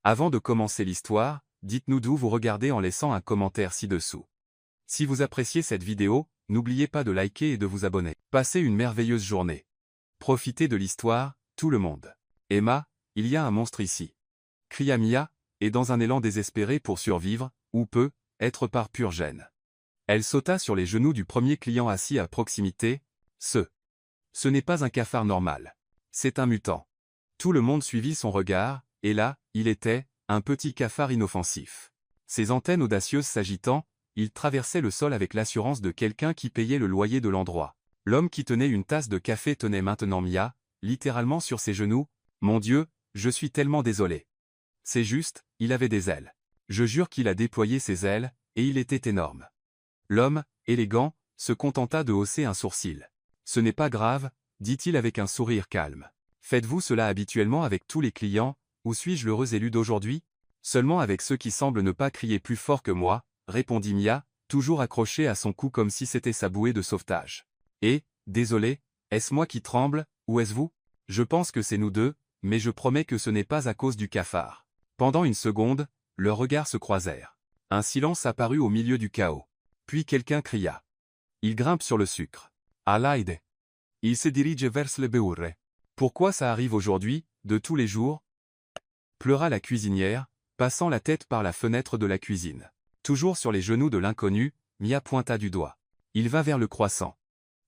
Avant de commencer l'histoire, dites-nous d'où vous regardez en laissant un commentaire ci-dessous. Si vous appréciez cette vidéo, n'oubliez pas de liker et de vous abonner. Passez une merveilleuse journée. Profitez de l'histoire, tout le monde. Emma, il y a un monstre ici. Cria Mia, et dans un élan désespéré pour survivre, ou être par pure gêne. Elle sauta sur les genoux du premier client assis à proximité. Ce n'est pas un cafard normal. C'est un mutant. Tout le monde suivit son regard, et là, il était, un petit cafard inoffensif. Ses antennes audacieuses s'agitant, il traversait le sol avec l'assurance de quelqu'un qui payait le loyer de l'endroit. L'homme qui tenait une tasse de café tenait maintenant Mia, littéralement sur ses genoux. « Mon Dieu, je suis tellement désolé. » C'est juste, il avait des ailes. Je jure qu'il a déployé ses ailes, et il était énorme. L'homme, élégant, se contenta de hausser un sourcil. « Ce n'est pas grave, » dit-il avec un sourire calme. « Faites-vous cela habituellement avec tous les clients, ou suis-je l'heureux élu d'aujourd'hui? Seulement avec ceux qui semblent ne pas crier plus fort que moi, » répondit Mia, toujours accrochée à son cou comme si c'était sa bouée de sauvetage. « Et, désolé, est-ce moi qui tremble, ou est-ce vous? Je pense que c'est nous deux, mais je promets que ce n'est pas à cause du cafard. » Pendant une seconde, leurs regards se croisèrent. Un silence apparut au milieu du chaos. Puis quelqu'un cria. Il grimpe sur le sucre. Alaide. Il se dirige vers le beurre. Pourquoi ça arrive aujourd'hui, de tous les jours? Pleura la cuisinière, passant la tête par la fenêtre de la cuisine. Toujours sur les genoux de l'inconnu, Mia pointa du doigt. Il va vers le croissant.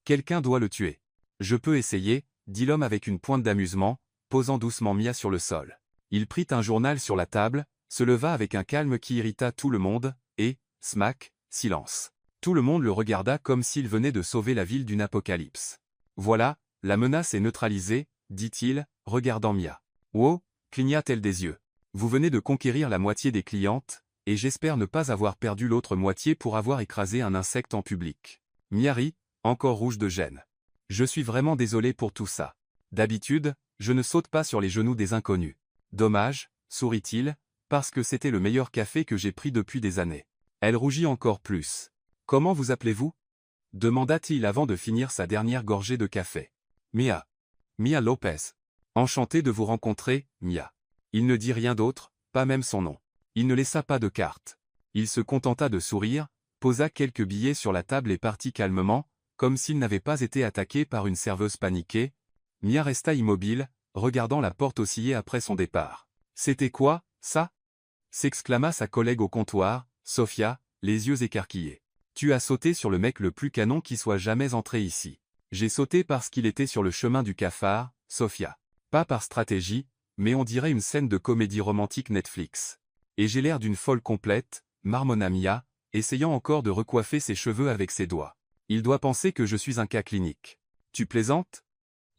Quelqu'un doit le tuer. Je peux essayer, dit l'homme avec une pointe d'amusement, posant doucement Mia sur le sol. Il prit un journal sur la table, se leva avec un calme qui irrita tout le monde, et, smack, silence. Tout le monde le regarda comme s'il venait de sauver la ville d'une apocalypse. Voilà, la menace est neutralisée, dit-il, regardant Mia. Wow, cligna-t-elle des yeux. Vous venez de conquérir la moitié des clientes, et j'espère ne pas avoir perdu l'autre moitié pour avoir écrasé un insecte en public. Mia rit, encore rouge de gêne. Je suis vraiment désolé pour tout ça. D'habitude, je ne saute pas sur les genoux des inconnus. Dommage, sourit-il, parce que c'était le meilleur café que j'ai pris depuis des années. Elle rougit encore plus. Comment vous appelez-vous? Demanda-t-il avant de finir sa dernière gorgée de café. Mia. Mia Lopez. Enchanté de vous rencontrer, Mia. Il ne dit rien d'autre, pas même son nom. Il ne laissa pas de carte. Il se contenta de sourire, posa quelques billets sur la table et partit calmement, comme s'il n'avait pas été attaqué par une serveuse paniquée. Mia resta immobile, regardant la porte osciller après son départ. « C'était quoi, ça ?» s'exclama sa collègue au comptoir, Sophia, les yeux écarquillés. « Tu as sauté sur le mec le plus canon qui soit jamais entré ici. » J'ai sauté parce qu'il était sur le chemin du cafard, Sophia. Pas par stratégie, mais on dirait une scène de comédie romantique Netflix. Et j'ai l'air d'une folle complète, marmonna Mia, essayant encore de recoiffer ses cheveux avec ses doigts. Il doit penser que je suis un cas clinique. Tu plaisantes?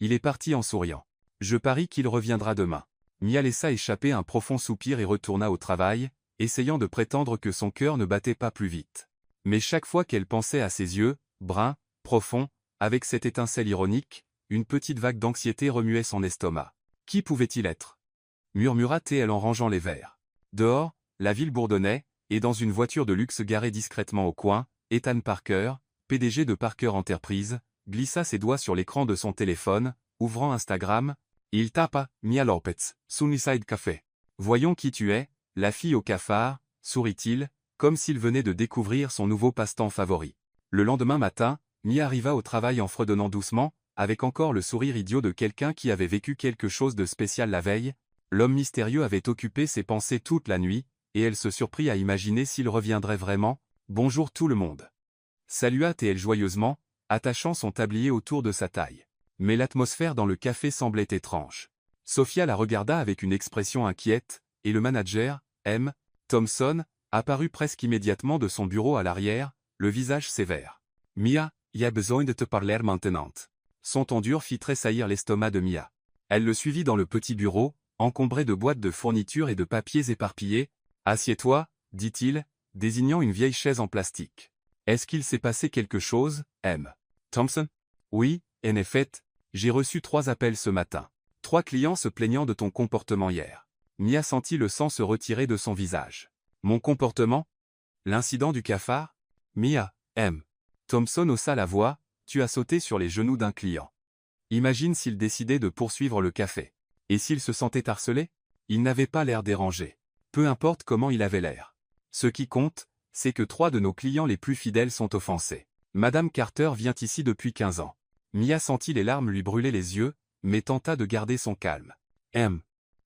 Il est parti en souriant. Je parie qu'il reviendra demain. Mia laissa échapper un profond soupir et retourna au travail, essayant de prétendre que son cœur ne battait pas plus vite. Mais chaque fois qu'elle pensait à ses yeux, bruns, profonds, avec cette étincelle ironique, une petite vague d'anxiété remuait son estomac. Qui pouvait-il être? Murmura-t-elle en rangeant les verres. Dehors, la ville bourdonnait, et dans une voiture de luxe garée discrètement au coin, Ethan Parker, PDG de Parker Enterprise, glissa ses doigts sur l'écran de son téléphone, ouvrant Instagram. Il tapa, Mia Lopez, Sunnyside Café. Voyons qui tu es, la fille au cafard, sourit-il, comme s'il venait de découvrir son nouveau passe-temps favori. Le lendemain matin, Mia arriva au travail en fredonnant doucement, avec encore le sourire idiot de quelqu'un qui avait vécu quelque chose de spécial la veille. L'homme mystérieux avait occupé ses pensées toute la nuit, et elle se surprit à imaginer s'il reviendrait vraiment. « Bonjour tout le monde. » Salua-t-elle joyeusement, attachant son tablier autour de sa taille. Mais l'atmosphère dans le café semblait étrange. Sophia la regarda avec une expression inquiète, et le manager, M. Thompson, apparut presque immédiatement de son bureau à l'arrière, le visage sévère. « Mia, y a besoin de te parler maintenant. » Son ton dur fit tressaillir l'estomac de Mia. Elle le suivit dans le petit bureau, encombré de boîtes de fournitures et de papiers éparpillés. « Assieds-toi, » dit-il, désignant une vieille chaise en plastique. « Est-ce qu'il s'est passé quelque chose, M. Thompson? » « Oui, en effet, j'ai reçu 3 appels ce matin. 3 clients se plaignant de ton comportement hier. » Mia sentit le sang se retirer de son visage. « Mon comportement? L'incident du cafard? » Mia, M. Thompson haussa la voix. « Tu as sauté sur les genoux d'un client. Imagine s'il décidait de poursuivre le café. Et s'il se sentait harcelé? » Il n'avait pas l'air dérangé. Peu importe comment il avait l'air. Ce qui compte, c'est que 3 de nos clients les plus fidèles sont offensés. Madame Carter vient ici depuis 15 ans. Mia sentit les larmes lui brûler les yeux, mais tenta de garder son calme.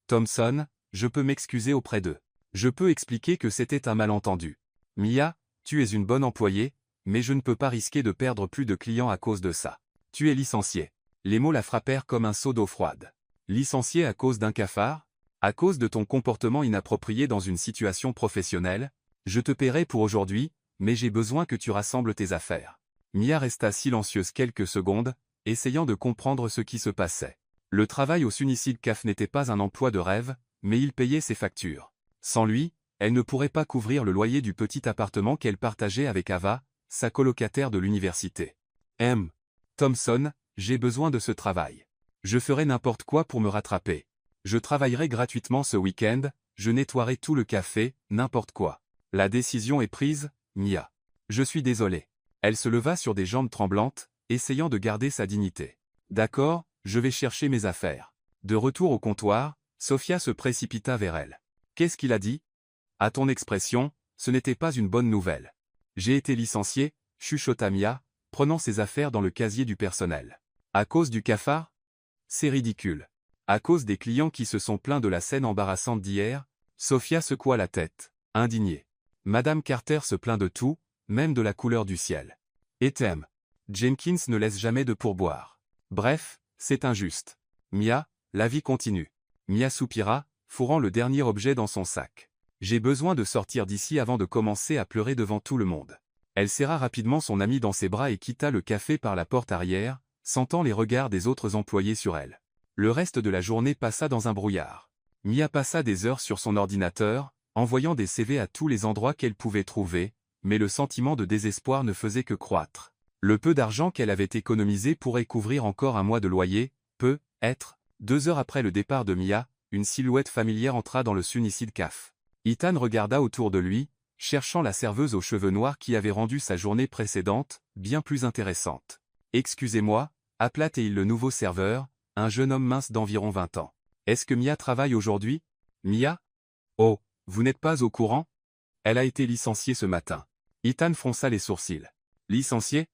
Thompson, je peux m'excuser auprès d'eux. Je peux expliquer que c'était un malentendu. Mia, tu es une bonne employée, mais je ne peux pas risquer de perdre plus de clients à cause de ça. Tu es licencié. Les mots la frappèrent comme un seau d'eau froide. Licencié à cause d'un cafard? À cause de ton comportement inapproprié dans une situation professionnelle? Je te paierai pour aujourd'hui, mais j'ai besoin que tu rassembles tes affaires. Mia resta silencieuse quelques secondes, essayant de comprendre ce qui se passait. Le travail au Sunnyside Caf n'était pas un emploi de rêve, mais il payait ses factures. Sans lui, elle ne pourrait pas couvrir le loyer du petit appartement qu'elle partageait avec Ava, sa colocataire de l'université. Thompson, j'ai besoin de ce travail. Je ferai n'importe quoi pour me rattraper. Je travaillerai gratuitement ce week-end, je nettoierai tout le café, n'importe quoi. La décision est prise, Mia. Je suis désolé. Elle se leva sur des jambes tremblantes, essayant de garder sa dignité. D'accord, je vais chercher mes affaires. De retour au comptoir, Sophia se précipita vers elle. Qu'est-ce qu'il a dit? À ton expression, ce n'était pas une bonne nouvelle. J'ai été licencié, chuchota Mia, prenant ses affaires dans le casier du personnel. À cause du cafard? C'est ridicule. À cause des clients qui se sont plaints de la scène embarrassante d'hier? Sophia secoua la tête, indignée. Madame Carter se plaint de tout, même de la couleur du ciel. Et Jenkins ne laisse jamais de pourboire. Bref, c'est injuste. Mia, la vie continue. Mia soupira, fourrant le dernier objet dans son sac. J'ai besoin de sortir d'ici avant de commencer à pleurer devant tout le monde. Elle serra rapidement son amie dans ses bras et quitta le café par la porte arrière, sentant les regards des autres employés sur elle. Le reste de la journée passa dans un brouillard. Mia passa des heures sur son ordinateur, envoyant des CV à tous les endroits qu'elle pouvait trouver, mais le sentiment de désespoir ne faisait que croître. Le peu d'argent qu'elle avait économisé pourrait couvrir encore un mois de loyer, peut-être. 2 heures après le départ de Mia, une silhouette familière entra dans le Sunnyside Caf. Ethan regarda autour de lui, cherchant la serveuse aux cheveux noirs qui avait rendu sa journée précédente bien plus intéressante. « Excusez-moi » appela-t-il le nouveau serveur, un jeune homme mince d'environ 20 ans. « Est-ce que Mia travaille aujourd'hui? Mia? Oh, vous n'êtes pas au courant? Elle a été licenciée ce matin. » Ethan fronça les sourcils. « Licenciée?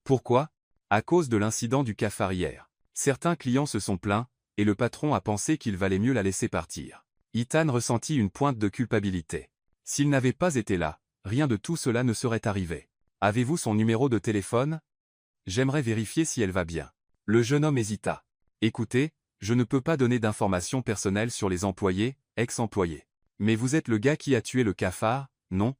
Pourquoi? À cause de l'incident du cafard hier. Certains clients se sont plaints, et le patron a pensé qu'il valait mieux la laisser partir. » Ethan ressentit une pointe de culpabilité. S'il n'avait pas été là, rien de tout cela ne serait arrivé. « Avez-vous son numéro de téléphone? J'aimerais vérifier si elle va bien. » Le jeune homme hésita. « Écoutez, je ne peux pas donner d'informations personnelles sur les employés, ex-employés. Mais vous êtes le gars qui a tué le cafard, non?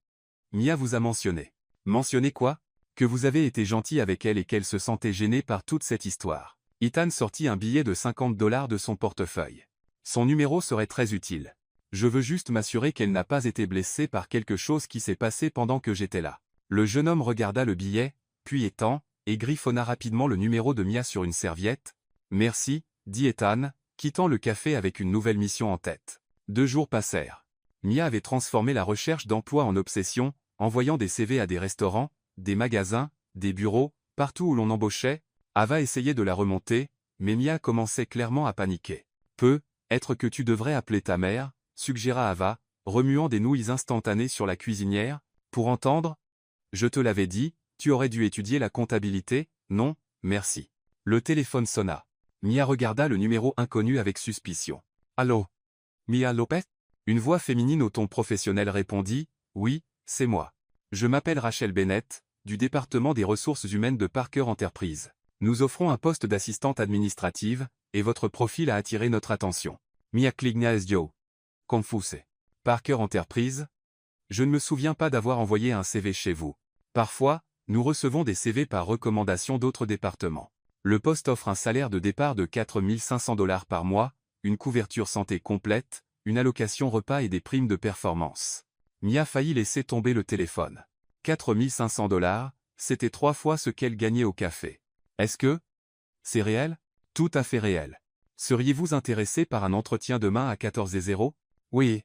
Mia vous a mentionné. » Mentionné quoi? Que vous avez été gentil avec elle et qu'elle se sentait gênée par toute cette histoire. Ethan sortit un billet de $50 de son portefeuille. Son numéro serait très utile. Je veux juste m'assurer qu'elle n'a pas été blessée par quelque chose qui s'est passé pendant que j'étais là. Le jeune homme regarda le billet, puis Ethan, et griffonna rapidement le numéro de Mia sur une serviette. « Merci, » dit Ethan, quittant le café avec une nouvelle mission en tête. 2 jours passèrent. Mia avait transformé la recherche d'emploi en obsession, envoyant des CV à des restaurants, des magasins, des bureaux, partout où l'on embauchait. Ava essayait de la remonter, mais Mia commençait clairement à paniquer. « Peut-être que tu devrais appeler ta mère, » suggéra Ava, remuant des nouilles instantanées sur la cuisinière. « Pour entendre? Je te l'avais dit, tu aurais dû étudier la comptabilité, non, merci. » Le téléphone sonna. Mia regarda le numéro inconnu avec suspicion. « Allô? Mia Lopez ?» Une voix féminine au ton professionnel répondit. « Oui, c'est moi. Je m'appelle Rachel Bennett, du département des ressources humaines de Parker Enterprise. Nous offrons un poste d'assistante administrative, et votre profil a attiré notre attention. » Mia cligna les yeux. Confusée. Parker Enterprise? Je ne me souviens pas d'avoir envoyé un CV chez vous. Parfois, nous recevons des CV par recommandation d'autres départements. Le poste offre un salaire de départ de $4 500 par mois, une couverture santé complète, une allocation repas et des primes de performance. Mia faillit laisser tomber le téléphone. $4 500, c'était 3 fois ce qu'elle gagnait au café. Est-ce que c'est réel? Tout à fait réel. Seriez-vous intéressé par un entretien demain à 14h00? Oui.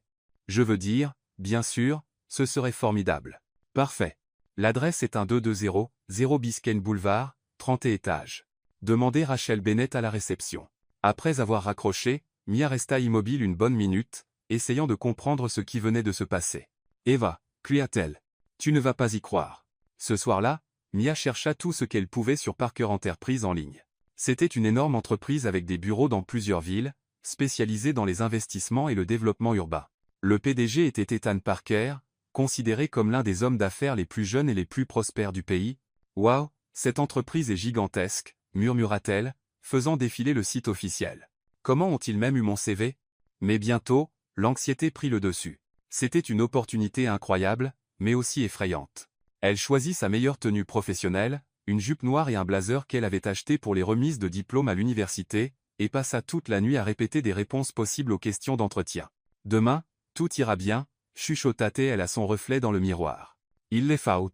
Je veux dire, bien sûr, ce serait formidable. Parfait. L'adresse est un 220, 0 Biscayne Boulevard, 30 étages. Demandez Rachel Bennett à la réception. Après avoir raccroché, Mia resta immobile une bonne minute, essayant de comprendre ce qui venait de se passer. « Eva » cria-t-elle. « Tu ne vas pas y croire. » Ce soir-là, Mia chercha tout ce qu'elle pouvait sur Parker Enterprise en ligne. C'était une énorme entreprise avec des bureaux dans plusieurs villes, spécialisée dans les investissements et le développement urbain. Le PDG était Ethan Parker, considéré comme l'un des hommes d'affaires les plus jeunes et les plus prospères du pays. « Waouh, cette entreprise est gigantesque », murmura-t-elle, faisant défiler le site officiel. « Comment ont-ils même eu mon CV ?» Mais bientôt, l'anxiété prit le dessus. C'était une opportunité incroyable, mais aussi effrayante. Elle choisit sa meilleure tenue professionnelle, une jupe noire et un blazer qu'elle avait acheté pour les remises de diplôme à l'université, et passa toute la nuit à répéter des réponses possibles aux questions d'entretien. « Demain, tout ira bien », chuchota-t-elle à son reflet dans le miroir. Il les faut.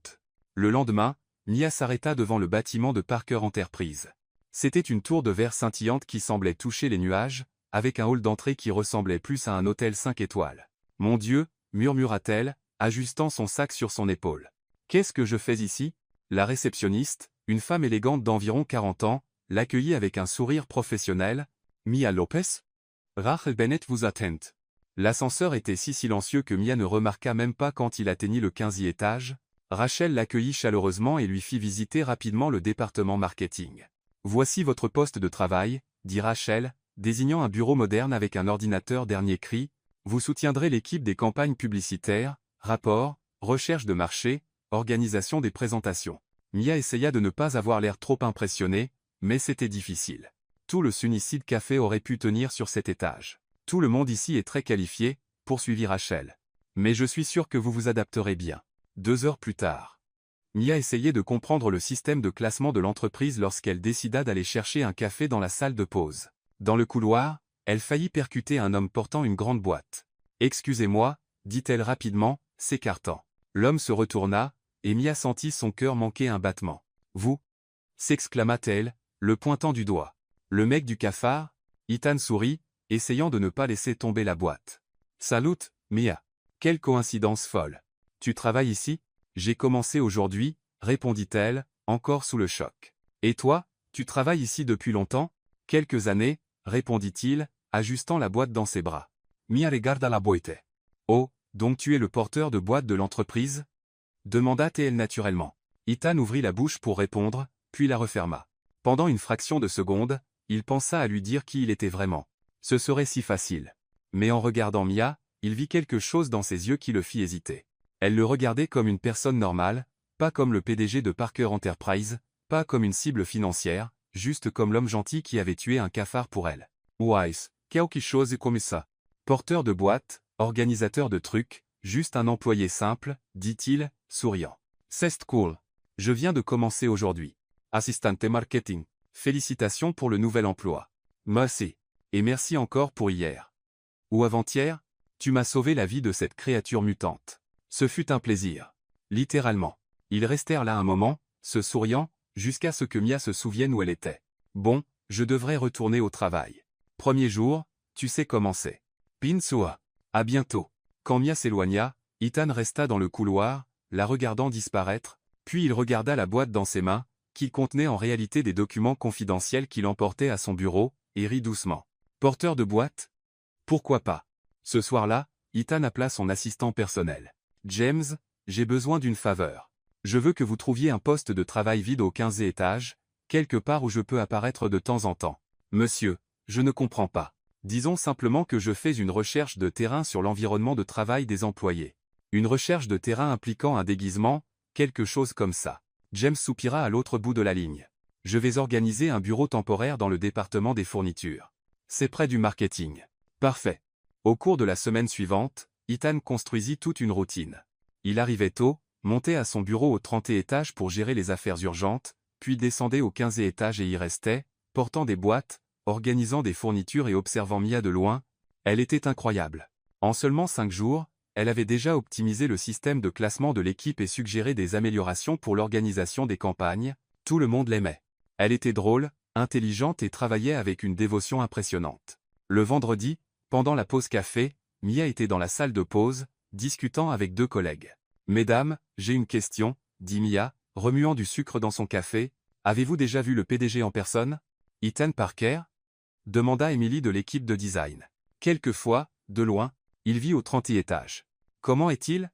Le lendemain, Mia s'arrêta devant le bâtiment de Parker Enterprise. C'était une tour de verre scintillante qui semblait toucher les nuages, avec un hall d'entrée qui ressemblait plus à un hôtel 5 étoiles. « Mon Dieu », murmura-t-elle, ajustant son sac sur son épaule. « Qu'est-ce que je fais ici ?» La réceptionniste, une femme élégante d'environ 40 ans, l'accueillit avec un sourire professionnel. « Mia Lopez ? Rachel Bennett vous attend. » L'ascenseur était si silencieux que Mia ne remarqua même pas quand il atteignit le 15e étage. Rachel l'accueillit chaleureusement et lui fit visiter rapidement le département marketing. « Voici votre poste de travail », dit Rachel, désignant un bureau moderne avec un ordinateur dernier cri. « Vous soutiendrez l'équipe des campagnes publicitaires, rapports, recherche de marché, organisation des présentations. » Mia essaya de ne pas avoir l'air trop impressionné, mais c'était difficile. Tout le Sunnyside Café aurait pu tenir sur cet étage. « Tout le monde ici est très qualifié », poursuivit Rachel. « Mais je suis sûr que vous vous adapterez bien. » 2 heures plus tard. Mia essayait de comprendre le système de classement de l'entreprise lorsqu'elle décida d'aller chercher un café dans la salle de pause. Dans le couloir, elle faillit percuter un homme portant une grande boîte. « Excusez-moi », dit-elle rapidement, s'écartant. L'homme se retourna, et Mia sentit son cœur manquer un battement. « Vous » s'exclama-t-elle, le pointant du doigt. « Le mec du cafard ?» Ethan sourit, essayant de ne pas laisser tomber la boîte. « Salut, Mia. Quelle coïncidence folle. Tu travailles ici ? J'ai commencé aujourd'hui, répondit-elle, encore sous le choc. Et toi, tu travailles ici depuis longtemps ? Quelques années, répondit-il, ajustant la boîte dans ses bras. Mia regarda la boîte. Oh, donc tu es le porteur de boîte de l'entreprise ? Demanda-t-elle naturellement. Ethan ouvrit la bouche pour répondre, puis la referma. Pendant une fraction de seconde, il pensa à lui dire qui il était vraiment. Ce serait si facile. Mais en regardant Mia, il vit quelque chose dans ses yeux qui le fit hésiter. Elle le regardait comme une personne normale, pas comme le PDG de Parker Enterprise, pas comme une cible financière, juste comme l'homme gentil qui avait tué un cafard pour elle. Wise, quelque chose comme ça. Porteur de boîte, organisateur de trucs, juste un employé simple, dit-il, souriant. C'est cool. Je viens de commencer aujourd'hui. Assistante marketing. Félicitations pour le nouvel emploi. Merci. Et merci encore pour hier. Ou avant-hier, tu m'as sauvé la vie de cette créature mutante. Ce fut un plaisir. Littéralement. Ils restèrent là un moment, se souriant, jusqu'à ce que Mia se souvienne où elle était. Bon, je devrais retourner au travail. Premier jour, tu sais comment c'est. Pinsua. À bientôt. Quand Mia s'éloigna, Ethan resta dans le couloir, la regardant disparaître, puis il regarda la boîte dans ses mains, qui contenait en réalité des documents confidentiels qu'il emportait à son bureau, et rit doucement. Porteur de boîte ? Pourquoi pas ? Ce soir-là, Ethan appela son assistant personnel. James, j'ai besoin d'une faveur. Je veux que vous trouviez un poste de travail vide au 15e étage, quelque part où je peux apparaître de temps en temps. Monsieur, je ne comprends pas. Disons simplement que je fais une recherche de terrain sur l'environnement de travail des employés. Une recherche de terrain impliquant un déguisement, quelque chose comme ça. James soupira à l'autre bout de la ligne. Je vais organiser un bureau temporaire dans le département des fournitures. C'est près du marketing. Parfait. Au cours de la semaine suivante, Ethan construisit toute une routine. Il arrivait tôt, montait à son bureau au 30e étage pour gérer les affaires urgentes, puis descendait au 15e étage et y restait, portant des boîtes, organisant des fournitures et observant Mia de loin. Elle était incroyable. En seulement 5 jours, elle avait déjà optimisé le système de classement de l'équipe et suggéré des améliorations pour l'organisation des campagnes. Tout le monde l'aimait. Elle était drôle, intelligente et travaillait avec une dévotion impressionnante. Le vendredi, pendant la pause café, Mia était dans la salle de pause, discutant avec 2 collègues. « Mesdames, j'ai une question », dit Mia, remuant du sucre dans son café. « Avez-vous déjà vu le PDG en personne ?»« Ethan Parker ?» demanda Emily de l'équipe de design. « Quelquefois, de loin. » Il vit au 30e étage. Comment est-il?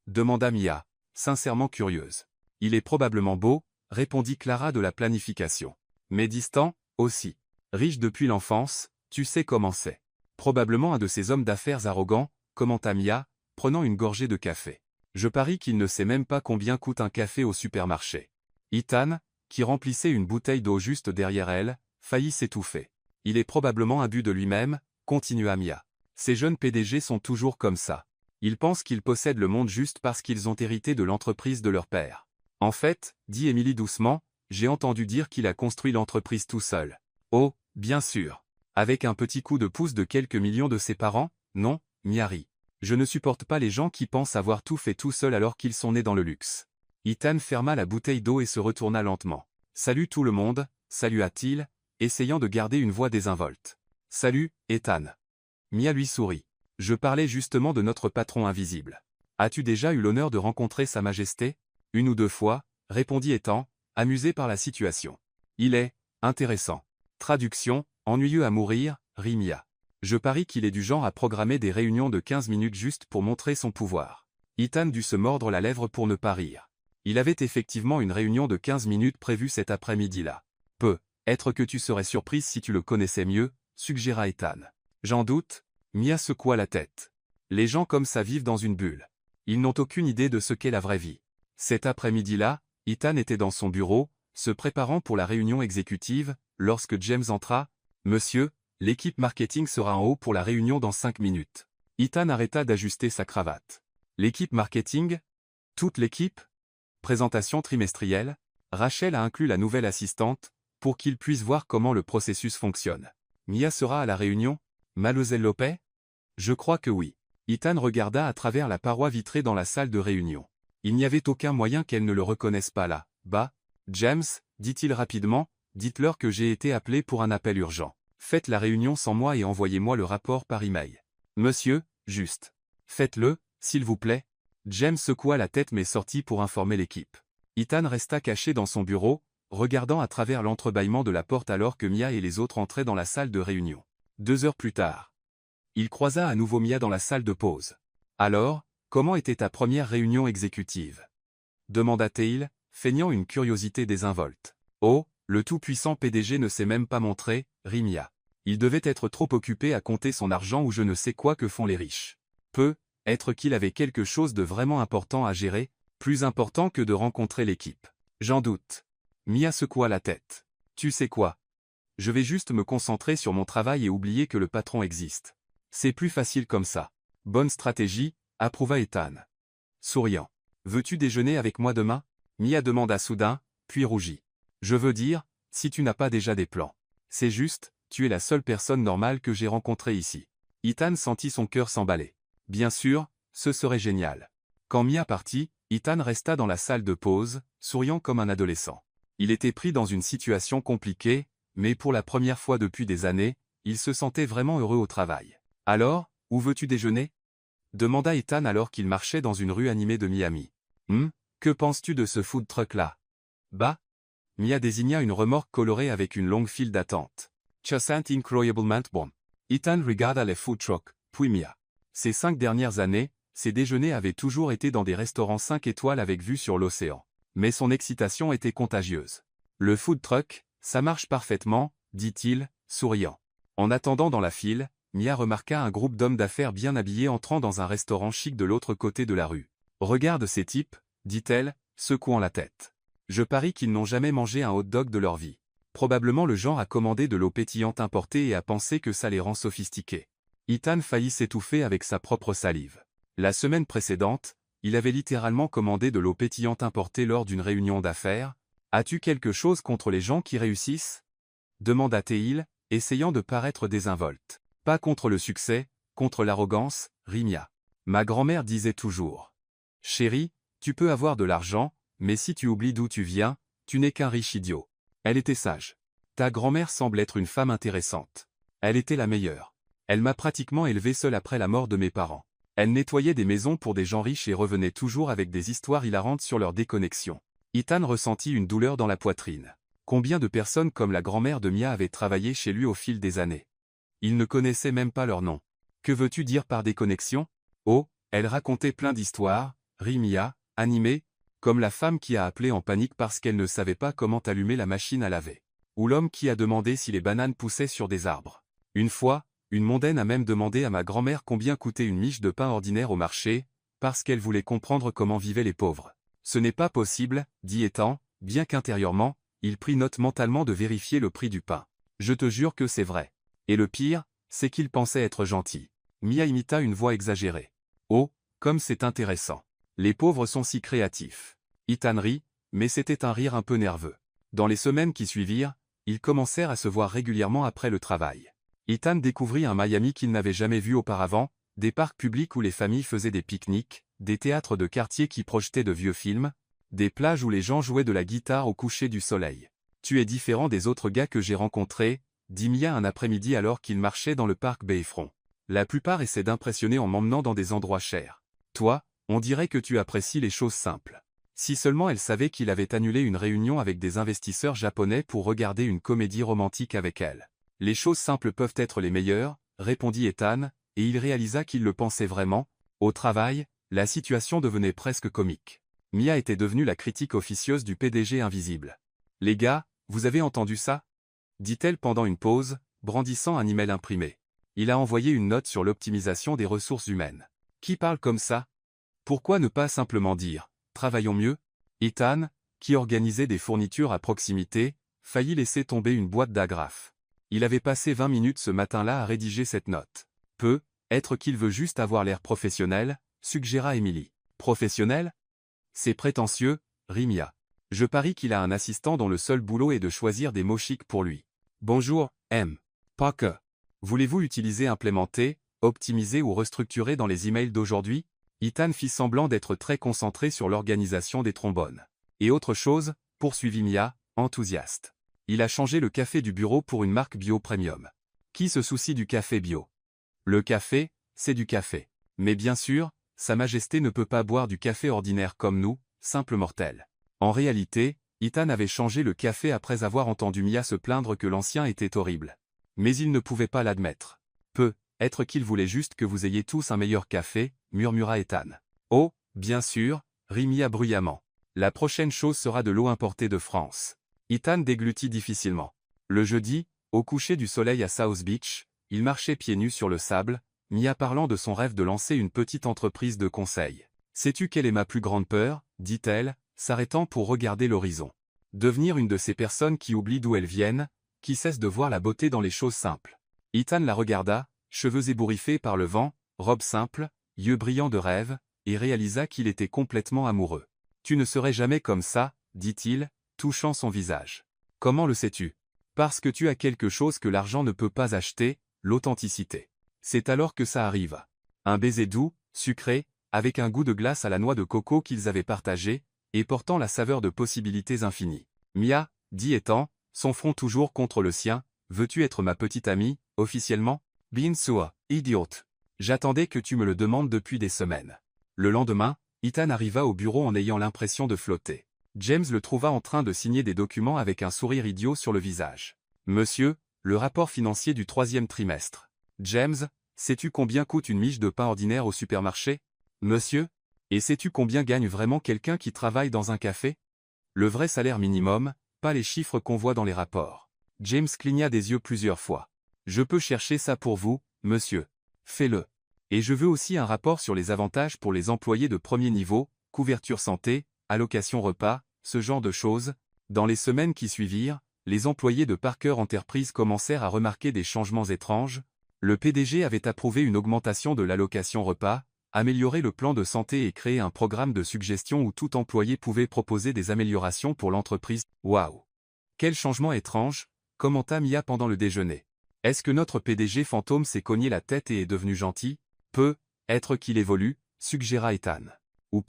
Demanda Mia, sincèrement curieuse. Il est probablement beau, répondit Clara de la planification. Mais distant, aussi. Riche depuis l'enfance, tu sais comment c'est. Probablement un de ces hommes d'affaires arrogants, commenta Mia, prenant une gorgée de café. Je parie qu'il ne sait même pas combien coûte un café au supermarché. Ethan, qui remplissait une bouteille d'eau juste derrière elle, faillit s'étouffer. Il est probablement imbu de lui-même, continua Mia. Ces jeunes PDG sont toujours comme ça. Ils pensent qu'ils possèdent le monde juste parce qu'ils ont hérité de l'entreprise de leur père. En fait, dit Emily doucement, j'ai entendu dire qu'il a construit l'entreprise tout seul. Oh, bien sûr. Avec un petit coup de pouce de quelques millions de ses parents, non, Mia rit. Je ne supporte pas les gens qui pensent avoir tout fait tout seul alors qu'ils sont nés dans le luxe. Ethan ferma la bouteille d'eau et se retourna lentement. Salut tout le monde, salua-t-il, essayant de garder une voix désinvolte. Salut, Ethan. Mia lui sourit. Je parlais justement de notre patron invisible. As-tu déjà eu l'honneur de rencontrer Sa Majesté? Une ou deux fois, répondit Ethan, amusé par la situation. Il est intéressant. Traduction, ennuyeux à mourir, rit Mia. Je parie qu'il est du genre à programmer des réunions de 15 minutes juste pour montrer son pouvoir. Ethan dut se mordre la lèvre pour ne pas rire. Il avait effectivement une réunion de 15 minutes prévue cet après-midi-là. Peut-être que tu serais surprise si tu le connaissais mieux, suggéra Ethan. J'en doute, Mia secoua la tête. Les gens comme ça vivent dans une bulle. Ils n'ont aucune idée de ce qu'est la vraie vie. Cet après-midi-là, Ethan était dans son bureau, se préparant pour la réunion exécutive, lorsque James entra. Monsieur, l'équipe marketing sera en haut pour la réunion dans 5 minutes. Ethan arrêta d'ajuster sa cravate. L'équipe marketing? Toute l'équipe? Présentation trimestrielle? Rachel a inclus la nouvelle assistante, pour qu'il puisse voir comment le processus fonctionne. Mia sera à la réunion? Mademoiselle Lopez? Je crois que oui. Ethan regarda à travers la paroi vitrée dans la salle de réunion. Il n'y avait aucun moyen qu'elle ne le reconnaisse pas là. Bah, James, dit-il rapidement, dites-leur que j'ai été appelé pour un appel urgent. Faites la réunion sans moi et envoyez-moi le rapport par email. Monsieur, juste. Faites-le, s'il vous plaît. James secoua la tête mais sortit pour informer l'équipe. Ethan resta caché dans son bureau, regardant à travers l'entrebâillement de la porte alors que Mia et les autres entraient dans la salle de réunion. 2 heures plus tard. Il croisa à nouveau Mia dans la salle de pause. Alors, comment était ta première réunion exécutive? Demanda-t-il, feignant une curiosité désinvolte. Oh, le tout-puissant PDG ne s'est même pas montré, rit Mia. Il devait être trop occupé à compter son argent ou je ne sais quoi que font les riches. Peut-être qu'il avait quelque chose de vraiment important à gérer, plus important que de rencontrer l'équipe. J'en doute. Mia secoua la tête. Tu sais quoi? Je vais juste me concentrer sur mon travail et oublier que le patron existe. C'est plus facile comme ça. Bonne stratégie, approuva Ethan. Souriant. Veux-tu déjeuner avec moi demain? Mia demanda soudain, puis rougit. Je veux dire, si tu n'as pas déjà des plans. C'est juste, tu es la seule personne normale que j'ai rencontrée ici. Ethan sentit son cœur s'emballer. Bien sûr, ce serait génial. Quand Mia partit, Ethan resta dans la salle de pause, souriant comme un adolescent. Il était pris dans une situation compliquée, mais pour la première fois depuis des années, il se sentait vraiment heureux au travail. Alors, où veux-tu déjeuner? Demanda Ethan alors qu'il marchait dans une rue animée de Miami. Que penses-tu de ce food truck-là? Bah? Mia désigna une remorque colorée avec une longue file d'attente. Just incroyablement bon. Ethan regarda les food trucks, puis Mia. Ces 5 dernières années, ses déjeuners avaient toujours été dans des restaurants 5 étoiles avec vue sur l'océan. Mais son excitation était contagieuse. Le food truck, ça marche parfaitement, dit-il, souriant. En attendant dans la file, Mia remarqua un groupe d'hommes d'affaires bien habillés entrant dans un restaurant chic de l'autre côté de la rue. Regarde ces types, dit-elle, secouant la tête. Je parie qu'ils n'ont jamais mangé un hot-dog de leur vie. Probablement le genre à commander de l'eau pétillante importée et à penser que ça les rend sophistiqués. Ethan faillit s'étouffer avec sa propre salive. La semaine précédente, il avait littéralement commandé de l'eau pétillante importée lors d'une réunion d'affaires. As-tu quelque chose contre les gens qui réussissent? Demanda-t-il, essayant de paraître désinvolte. Pas contre le succès, contre l'arrogance, rit Mia. Ma grand-mère disait toujours. Chérie, tu peux avoir de l'argent, mais si tu oublies d'où tu viens, tu n'es qu'un riche idiot. Elle était sage. Ta grand-mère semble être une femme intéressante. Elle était la meilleure. Elle m'a pratiquement élevé seule après la mort de mes parents. Elle nettoyait des maisons pour des gens riches et revenait toujours avec des histoires hilarantes sur leur déconnexion. Ethan ressentit une douleur dans la poitrine. Combien de personnes comme la grand-mère de Mia avaient travaillé chez lui au fil des années? Il ne connaissait même pas leur nom. Que veux-tu dire par déconnexion? Oh, elle racontait plein d'histoires, rit Mia, animée, comme la femme qui a appelé en panique parce qu'elle ne savait pas comment allumer la machine à laver. Ou l'homme qui a demandé si les bananes poussaient sur des arbres. Une fois, une mondaine a même demandé à ma grand-mère combien coûtait une miche de pain ordinaire au marché, parce qu'elle voulait comprendre comment vivaient les pauvres. Ce n'est pas possible, dit Ethan, bien qu'intérieurement, il prit note mentalement de vérifier le prix du pain. Je te jure que c'est vrai. Et le pire, c'est qu'il pensait être gentil. Mia imita une voix exagérée. Oh, comme c'est intéressant. Les pauvres sont si créatifs. Ethan rit, mais c'était un rire un peu nerveux. Dans les semaines qui suivirent, ils commencèrent à se voir régulièrement après le travail. Ethan découvrit un Miami qu'il n'avait jamais vu auparavant, des parcs publics où les familles faisaient des pique-niques, des théâtres de quartier qui projetaient de vieux films, des plages où les gens jouaient de la guitare au coucher du soleil. Tu es différent des autres gars que j'ai rencontrés, dit Mia un après-midi alors qu'il marchait dans le parc Bayfront. La plupart essaient d'impressionner en m'emmenant dans des endroits chers. Toi, on dirait que tu apprécies les choses simples. Si seulement elle savait qu'il avait annulé une réunion avec des investisseurs japonais pour regarder une comédie romantique avec elle. Les choses simples peuvent être les meilleures, répondit Ethan, et il réalisa qu'il le pensait vraiment. Au travail, la situation devenait presque comique. Mia était devenue la critique officieuse du PDG invisible. Les gars, vous avez entendu ça? Dit-elle pendant une pause, brandissant un email imprimé. Il a envoyé une note sur l'optimisation des ressources humaines. Qui parle comme ça? Pourquoi ne pas simplement dire « travaillons mieux » Ethan, qui organisait des fournitures à proximité, faillit laisser tomber une boîte d'agrafes. Il avait passé 20 minutes ce matin-là à rédiger cette note. Être qu'il veut juste avoir l'air professionnel, suggéra Emily. Professionnel? C'est prétentieux, rit Mia. Je parie qu'il a un assistant dont le seul boulot est de choisir des mots chics pour lui. Bonjour, M. Parker. Voulez-vous utiliser implémenter, optimiser ou restructurer dans les emails d'aujourd'hui? Ethan fit semblant d'être très concentré sur l'organisation des trombones. Et autre chose, poursuivit Mia, enthousiaste. Il a changé le café du bureau pour une marque bio premium. Qui se soucie du café bio? Le café, c'est du café. Mais bien sûr, Sa Majesté ne peut pas boire du café ordinaire comme nous, simples mortels. En réalité, Ethan avait changé le café après avoir entendu Mia se plaindre que l'ancien était horrible. Mais il ne pouvait pas l'admettre. Être qu'il voulait juste que vous ayez tous un meilleur café, murmura Ethan. Oh, bien sûr, rit Mia bruyamment. La prochaine chose sera de l'eau importée de France. Ethan déglutit difficilement. Le jeudi, au coucher du soleil à South Beach, il marchait pieds nus sur le sable, Mia parlant de son rêve de lancer une petite entreprise de conseil. Sais-tu quelle est ma plus grande peur, dit-elle, s'arrêtant pour regarder l'horizon. Devenir une de ces personnes qui oublient d'où elles viennent, qui cessent de voir la beauté dans les choses simples. Ethan la regarda, cheveux ébouriffés par le vent, robe simple, yeux brillants de rêve, et réalisa qu'il était complètement amoureux. Tu ne serais jamais comme ça, dit-il, touchant son visage. Comment le sais-tu? Parce que tu as quelque chose que l'argent ne peut pas acheter, l'authenticité. C'est alors que ça arrive. Un baiser doux, sucré, avec un goût de glace à la noix de coco qu'ils avaient partagé, et portant la saveur de possibilités infinies. Mia, dit Ethan, son front toujours contre le sien, veux-tu être ma petite amie, officiellement? Bien sûr, idiote. J'attendais que tu me le demandes depuis des semaines. Le lendemain, Ethan arriva au bureau en ayant l'impression de flotter. James le trouva en train de signer des documents avec un sourire idiot sur le visage. Monsieur, le rapport financier du 3e trimestre. James, sais-tu combien coûte une miche de pain ordinaire au supermarché? Monsieur? Et sais-tu combien gagne vraiment quelqu'un qui travaille dans un café? Le vrai salaire minimum, pas les chiffres qu'on voit dans les rapports. James cligna des yeux plusieurs fois. Je peux chercher ça pour vous, monsieur. Fais-le. Et je veux aussi un rapport sur les avantages pour les employés de premier niveau, couverture santé, allocation repas, ce genre de choses. Dans les semaines qui suivirent, les employés de Parker Enterprise commencèrent à remarquer des changements étranges. Le PDG avait approuvé une augmentation de l'allocation repas, amélioré le plan de santé et créé un programme de suggestion où tout employé pouvait proposer des améliorations pour l'entreprise. Waouh! Quel changement étrange, commenta Mia pendant le déjeuner. Est-ce que notre PDG fantôme s'est cogné la tête et est devenu gentil? Être qu'il évolue, suggéra Ethan. Ou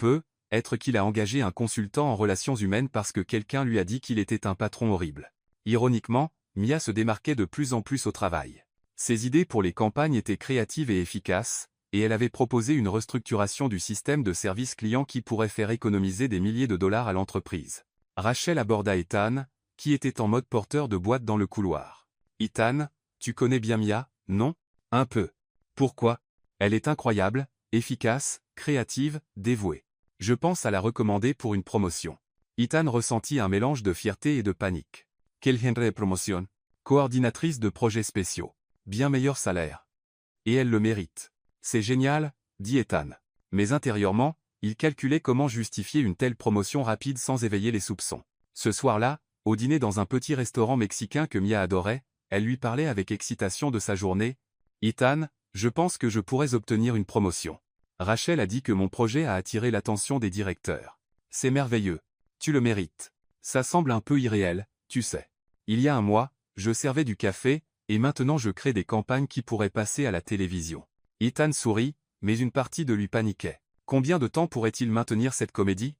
être qu'il a engagé un consultant en relations humaines parce que quelqu'un lui a dit qu'il était un patron horrible. Ironiquement, Mia se démarquait de plus en plus au travail. Ses idées pour les campagnes étaient créatives et efficaces, et elle avait proposé une restructuration du système de service client qui pourrait faire économiser des milliers de dollars à l'entreprise. Rachel aborda Ethan, qui était en mode porteur de boîte dans le couloir. Ethan, tu connais bien Mia, non? Un peu. Pourquoi? Elle est incroyable, efficace, créative, dévouée. Je pense à la recommander pour une promotion. Ethan ressentit un mélange de fierté et de panique. Quel genre de promotion? Coordinatrice de projets spéciaux. Bien meilleur salaire. Et elle le mérite. C'est génial, dit Ethan. Mais intérieurement, il calculait comment justifier une telle promotion rapide sans éveiller les soupçons. Ce soir-là, au dîner dans un petit restaurant mexicain que Mia adorait, elle lui parlait avec excitation de sa journée. « Ethan, je pense que je pourrais obtenir une promotion. Rachel a dit que mon projet a attiré l'attention des directeurs. C'est merveilleux. Tu le mérites. Ça semble un peu irréel, tu sais. Il y a un mois, je servais du café, et maintenant je crée des campagnes qui pourraient passer à la télévision. » Ethan sourit, mais une partie de lui paniquait. Combien de temps pourrait-il maintenir cette comédie?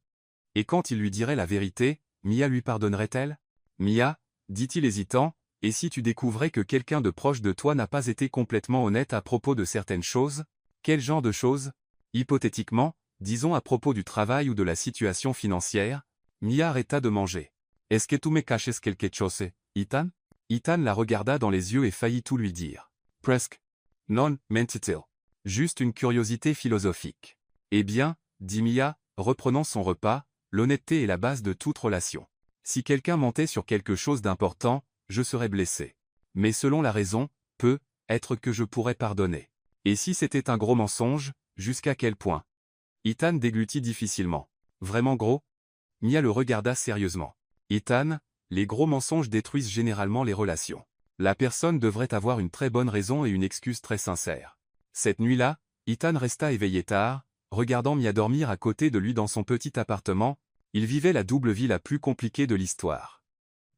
Et quand il lui dirait la vérité, Mia lui pardonnerait-elle? Mia, dit-il hésitant, et si tu découvrais que quelqu'un de proche de toi n'a pas été complètement honnête à propos de certaines choses? Quel genre de choses? Hypothétiquement, disons à propos du travail ou de la situation financière. Mia arrêta de manger. Est-ce que tu me caches quelque chose, Ethan? Ethan la regarda dans les yeux et faillit tout lui dire. Presque. Non, mentit-il. Juste une curiosité philosophique. Eh bien, dit Mia, reprenant son repas, l'honnêteté est la base de toute relation. Si quelqu'un mentait sur quelque chose d'important, je serais blessé. Mais selon la raison, peut être que je pourrais pardonner. Et si c'était un gros mensonge, jusqu'à quel point? Ethan déglutit difficilement. Vraiment gros? Mia le regarda sérieusement. Ethan, les gros mensonges détruisent généralement les relations. La personne devrait avoir une très bonne raison et une excuse très sincère. Cette nuit-là, Ethan resta éveillé tard, regardant Mia dormir à côté de lui dans son petit appartement. Il vivait la double vie la plus compliquée de l'histoire.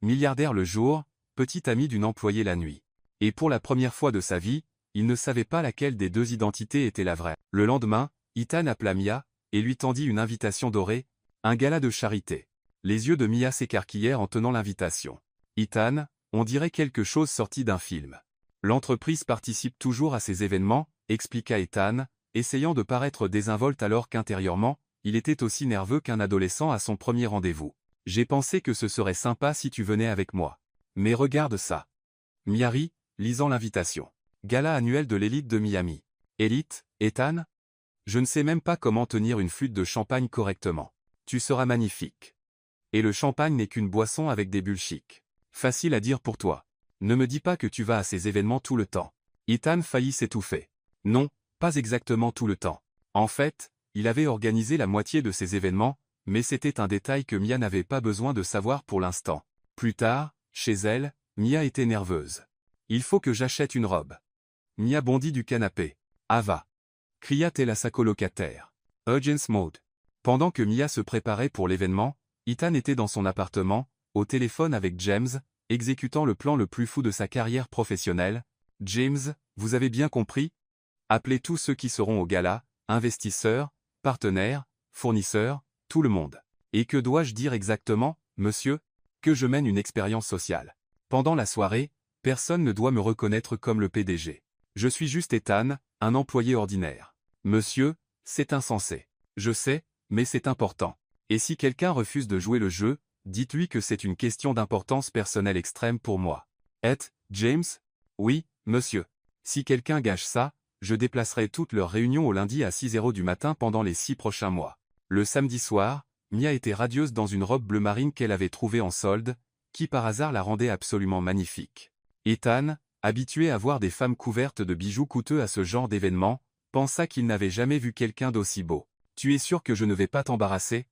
Milliardaire le jour, petit ami d'une employée la nuit. Et pour la première fois de sa vie, il ne savait pas laquelle des deux identités était la vraie. Le lendemain, Ethan appela Mia, et lui tendit une invitation dorée, un gala de charité. Les yeux de Mia s'écarquillèrent en tenant l'invitation. Ethan, on dirait quelque chose sorti d'un film. L'entreprise participe toujours à ces événements, expliqua Ethan, essayant de paraître désinvolte alors qu'intérieurement, il était aussi nerveux qu'un adolescent à son premier rendez-vous. J'ai pensé que ce serait sympa si tu venais avec moi. Mais regarde ça. Mia rit, lisant l'invitation. Gala annuel de l'élite de Miami. Élite, Ethan? Je ne sais même pas comment tenir une flûte de champagne correctement. Tu seras magnifique. Et le champagne n'est qu'une boisson avec des bulles chic. Facile à dire pour toi. Ne me dis pas que tu vas à ces événements tout le temps. Ethan faillit s'étouffer. Non, pas exactement tout le temps. En fait, il avait organisé la moitié de ces événements, mais c'était un détail que Mia n'avait pas besoin de savoir pour l'instant. Plus tard, chez elle, Mia était nerveuse. Il faut que j'achète une robe. Mia bondit du canapé. Ava. Cria-t-elle à sa colocataire. Urgence mode. Pendant que Mia se préparait pour l'événement, Ethan était dans son appartement, au téléphone avec James, exécutant le plan le plus fou de sa carrière professionnelle. James, vous avez bien compris? Appelez tous ceux qui seront au gala, investisseurs, partenaires, fournisseurs, tout le monde. Et que dois-je dire exactement, monsieur? Que je mène une expérience sociale. Pendant la soirée, personne ne doit me reconnaître comme le PDG. Je suis juste Ethan, un employé ordinaire. Monsieur, c'est insensé. Je sais, mais c'est important. Et si quelqu'un refuse de jouer le jeu, dites-lui que c'est une question d'importance personnelle extrême pour moi. James? Oui, monsieur. Si quelqu'un gâche ça, je déplacerai toutes leurs réunions au lundi à 6h du matin pendant les 6 prochains mois. Le samedi soir, Mia était radieuse dans une robe bleu marine qu'elle avait trouvée en solde, qui par hasard la rendait absolument magnifique. Ethan, habitué à voir des femmes couvertes de bijoux coûteux à ce genre d'événement, pensa qu'il n'avait jamais vu quelqu'un d'aussi beau. « Tu es sûr que je ne vais pas t'embarrasser ?»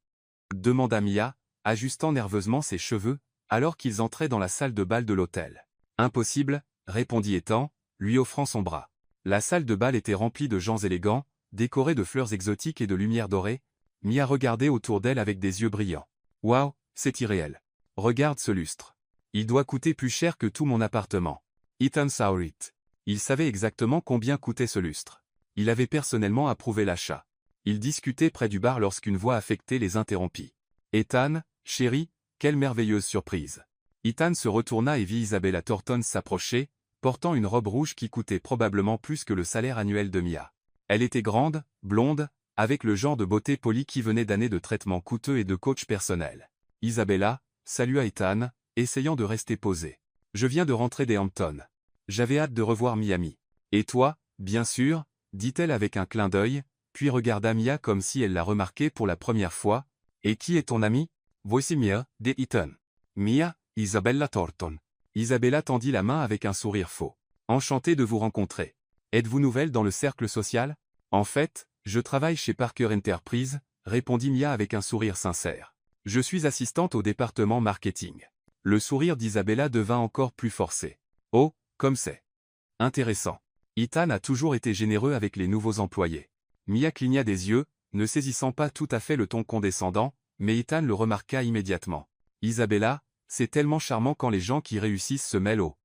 demanda Mia, ajustant nerveusement ses cheveux, alors qu'ils entraient dans la salle de bal de l'hôtel. « Impossible, répondit Ethan, lui offrant son bras. La salle de bal était remplie de gens élégants, décorés de fleurs exotiques et de lumière dorée. Mia regardait autour d'elle avec des yeux brillants. « Waouh, c'est irréel. Regarde ce lustre. Il doit coûter plus cher que tout mon appartement. » Ethan sourit. Il savait exactement combien coûtait ce lustre. Il avait personnellement approuvé l'achat. Ils discutaient près du bar lorsqu'une voix affectée les interrompit. « Ethan, chérie, quelle merveilleuse surprise. » Ethan se retourna et vit Isabella Thornton s'approcher, portant une robe rouge qui coûtait probablement plus que le salaire annuel de Mia. Elle était grande, blonde, avec le genre de beauté polie qui venait d'années de traitements coûteux et de coach personnel. Isabella salua Ethan, essayant de rester posée. « Je viens de rentrer des Hamptons. J'avais hâte de revoir Miami. Et toi, bien sûr, dit-elle avec un clin d'œil, puis regarda Mia comme si elle la remarquait pour la première fois. Et qui est ton ami? Voici Mia, de Ethan. Mia, Isabella Thornton. Isabella tendit la main avec un sourire faux. Enchantée de vous rencontrer. Êtes-vous nouvelle dans le cercle social? En fait, je travaille chez Parker Enterprise, répondit Mia avec un sourire sincère. Je suis assistante au département marketing. Le sourire d'Isabella devint encore plus forcé. Oh, comme c'est intéressant. Ethan a toujours été généreux avec les nouveaux employés. Mia cligna des yeux, ne saisissant pas tout à fait le ton condescendant, mais Ethan le remarqua immédiatement. Isabella, c'est tellement charmant quand les gens qui réussissent se mêlent au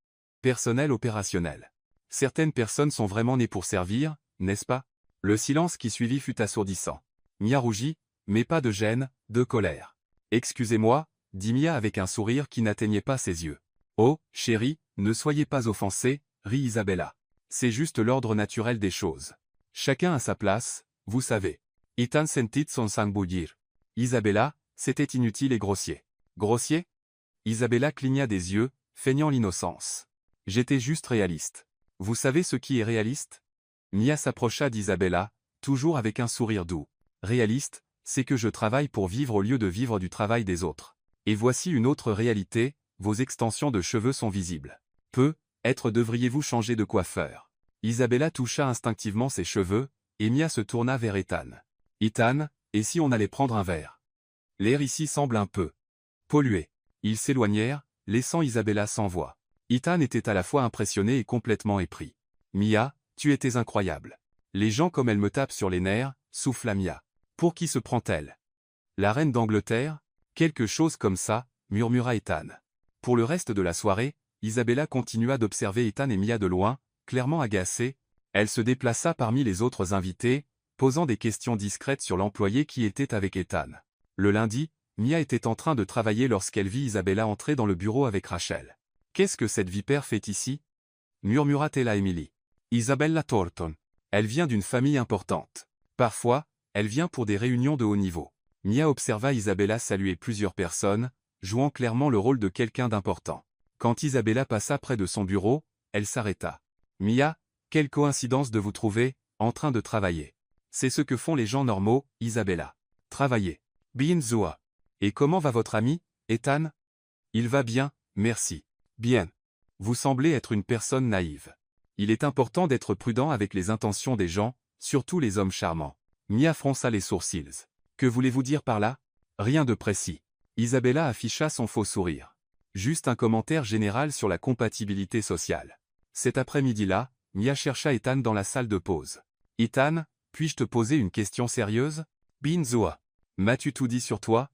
personnel opérationnel. Certaines personnes sont vraiment nées pour servir, n'est-ce pas? Le silence qui suivit fut assourdissant. Mia rougit, mais pas de gêne, de colère. Excusez-moi, dit Mia avec un sourire qui n'atteignait pas ses yeux. Oh, chérie, ne soyez pas offensée, rit Isabella. C'est juste l'ordre naturel des choses. Chacun a sa place, vous savez. Ethan sentit son sang bouillir. Isabella, c'était inutile et grossier. Grossier? Isabella cligna des yeux, feignant l'innocence. J'étais juste réaliste. Vous savez ce qui est réaliste? Mia s'approcha d'Isabella, toujours avec un sourire doux. Réaliste, c'est que je travaille pour vivre au lieu de vivre du travail des autres. Et voici une autre réalité, vos extensions de cheveux sont visibles. Peut-être devriez-vous changer de coiffeur. Isabella toucha instinctivement ses cheveux, et Mia se tourna vers Ethan. Ethan, et si on allait prendre un verre? L'air ici semble un peu pollué. Ils s'éloignèrent, laissant Isabella sans voix. Ethan était à la fois impressionné et complètement épris. Mia, tu étais incroyable. Les gens comme elle me tapent sur les nerfs, souffla Mia. Pour qui se prend-elle? La reine d'Angleterre? Quelque chose comme ça, murmura Ethan. Pour le reste de la soirée, Isabella continua d'observer Ethan et Mia de loin, clairement agacée. Elle se déplaça parmi les autres invités, posant des questions discrètes sur l'employé qui était avec Ethan. Le lundi, Mia était en train de travailler lorsqu'elle vit Isabella entrer dans le bureau avec Rachel. « Qu'est-ce que cette vipère fait ici » murmura-t-elle à Emily. Isabella Thornton. Elle vient d'une famille importante. Parfois, elle vient pour des réunions de haut niveau. Mia observa Isabella saluer plusieurs personnes, jouant clairement le rôle de quelqu'un d'important. Quand Isabella passa près de son bureau, elle s'arrêta. « Mia, quelle coïncidence de vous trouver, en train de travailler. C'est ce que font les gens normaux, Isabella. Travailler. Bien Zoa. Et comment va votre ami, Ethan? Il va bien, merci. Bien. Vous semblez être une personne naïve. Il est important d'être prudent avec les intentions des gens, surtout les hommes charmants. Mia fronça les sourcils. Que voulez-vous dire par là? Rien de précis. Isabella afficha son faux sourire. Juste un commentaire général sur la compatibilité sociale. Cet après-midi-là, Mia chercha Ethan dans la salle de pause. Ethan, puis-je te poser une question sérieuse? Bien Zoa. M'as-tu tout dit sur toi?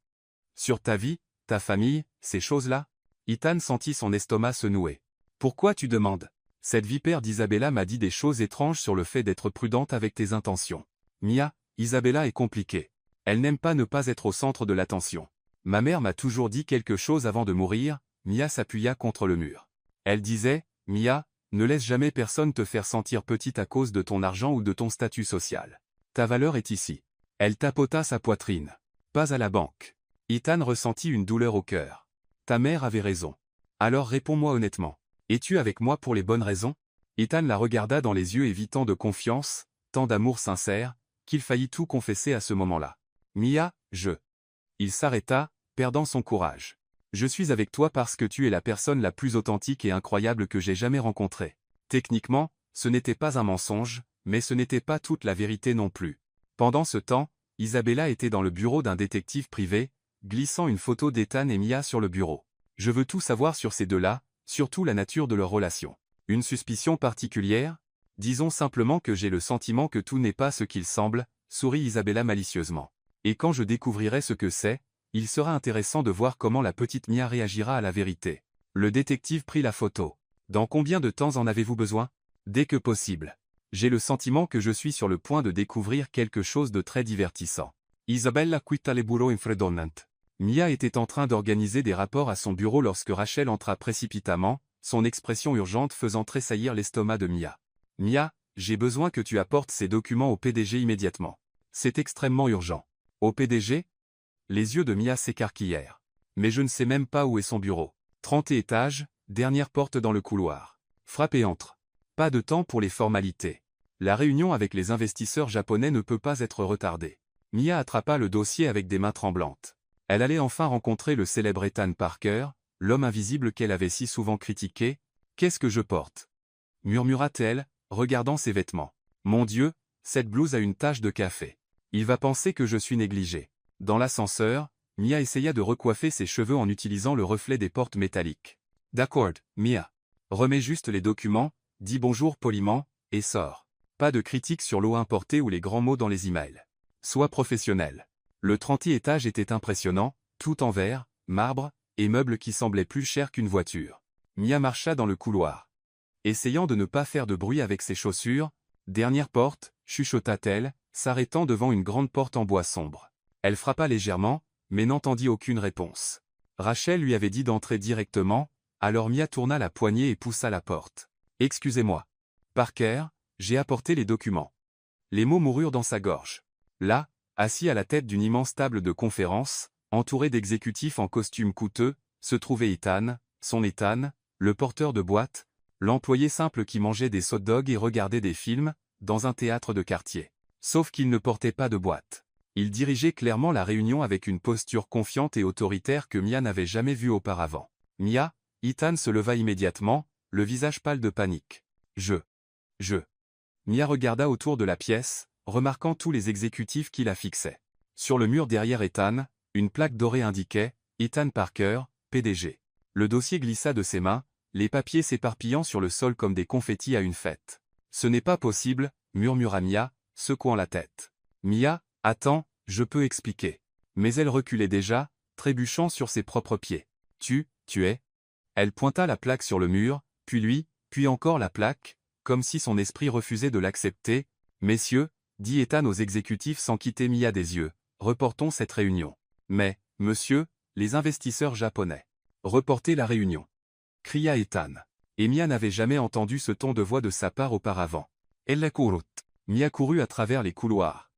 Sur ta vie, ta famille, ces choses-là? Ethan sentit son estomac se nouer. Pourquoi tu demandes? Cette vipère d'Isabella m'a dit des choses étranges sur le fait d'être prudente avec tes intentions. Mia, Isabella est compliquée. Elle n'aime pas ne pas être au centre de l'attention. Ma mère m'a toujours dit quelque chose avant de mourir. Mia s'appuya contre le mur. Elle disait, Mia, ne laisse jamais personne te faire sentir petite à cause de ton argent ou de ton statut social. Ta valeur est ici. Elle tapota sa poitrine. Pas à la banque. Ethan ressentit une douleur au cœur. Ta mère avait raison. Alors réponds-moi honnêtement. Es-tu avec moi pour les bonnes raisons? Ethan la regarda dans les yeux évitant de confiance, tant d'amour sincère, qu'il faillit tout confesser à ce moment-là. Mia, Il s'arrêta, perdant son courage. Je suis avec toi parce que tu es la personne la plus authentique et incroyable que j'ai jamais rencontrée. Techniquement, ce n'était pas un mensonge, mais ce n'était pas toute la vérité non plus. Pendant ce temps, Isabella était dans le bureau d'un détective privé, glissant une photo d'Ethan et Mia sur le bureau. Je veux tout savoir sur ces deux-là, surtout la nature de leur relation. Une suspicion particulière? Disons simplement que j'ai le sentiment que tout n'est pas ce qu'il semble, sourit Isabella malicieusement. Et quand je découvrirai ce que c'est, il sera intéressant de voir comment la petite Mia réagira à la vérité. Le détective prit la photo. Dans combien de temps en avez-vous besoin? Dès que possible. J'ai le sentiment que je suis sur le point de découvrir quelque chose de très divertissant. Isabella quitta le bureau infredonnant. Mia était en train d'organiser des rapports à son bureau lorsque Rachel entra précipitamment, son expression urgente faisant tressaillir l'estomac de Mia. Mia, j'ai besoin que tu apportes ces documents au PDG immédiatement. C'est extrêmement urgent. Au PDG? Les yeux de Mia s'écarquillèrent. Mais je ne sais même pas où est son bureau. 30 étages, dernière porte dans le couloir. Frappe et entre. Pas de temps pour les formalités. La réunion avec les investisseurs japonais ne peut pas être retardée. Mia attrapa le dossier avec des mains tremblantes. Elle allait enfin rencontrer le célèbre Ethan Parker, l'homme invisible qu'elle avait si souvent critiqué. « Qu'est-ce que je porte ?» murmura-t-elle, regardant ses vêtements. « Mon Dieu, cette blouse a une tache de café. Il va penser que je suis négligée. » Dans l'ascenseur, Mia essaya de recoiffer ses cheveux en utilisant le reflet des portes métalliques. « D'accord, Mia. Remets juste les documents, dis bonjour poliment, et sors. Pas de critiques sur l'eau importée ou les grands mots dans les emails. Sois professionnel. » Le 30e étage était impressionnant, tout en verre, marbre, et meubles qui semblaient plus chers qu'une voiture. Mia marcha dans le couloir. Essayant de ne pas faire de bruit avec ses chaussures, « Dernière porte », chuchota-t-elle, s'arrêtant devant une grande porte en bois sombre. Elle frappa légèrement, mais n'entendit aucune réponse. Rachel lui avait dit d'entrer directement, alors Mia tourna la poignée et poussa la porte. « Excusez-moi. Parker, j'ai apporté les documents. » Les mots moururent dans sa gorge. Là, assis à la tête d'une immense table de conférence, entouré d'exécutifs en costume coûteux, se trouvait Ethan, son Ethan, le porteur de boîte, l'employé simple qui mangeait des hot-dogs et regardait des films, dans un théâtre de quartier. Sauf qu'il ne portait pas de boîte. Il dirigeait clairement la réunion avec une posture confiante et autoritaire que Mia n'avait jamais vue auparavant. « Mia », Ethan se leva immédiatement, le visage pâle de panique. « Je. » Mia regarda autour de la pièce, remarquant tous les exécutifs qui la fixaient. Sur le mur derrière Ethan, une plaque dorée indiquait « Ethan Parker, PDG ». Le dossier glissa de ses mains, les papiers s'éparpillant sur le sol comme des confettis à une fête. « Ce n'est pas possible », murmura Mia, secouant la tête. « Mia, attends, je peux expliquer. » Mais elle reculait déjà, trébuchant sur ses propres pieds. « Tu es ?» Elle pointa la plaque sur le mur, puis lui, puis encore la plaque, comme si son esprit refusait de l'accepter. « Messieurs, » dit Ethan aux exécutifs sans quitter Mia des yeux, « reportons cette réunion. » « Mais, monsieur, les investisseurs japonais. » « Reportez la réunion. » cria Ethan. Et Mia n'avait jamais entendu ce ton de voix de sa part auparavant. Elle la courut. Mia courut à travers les couloirs.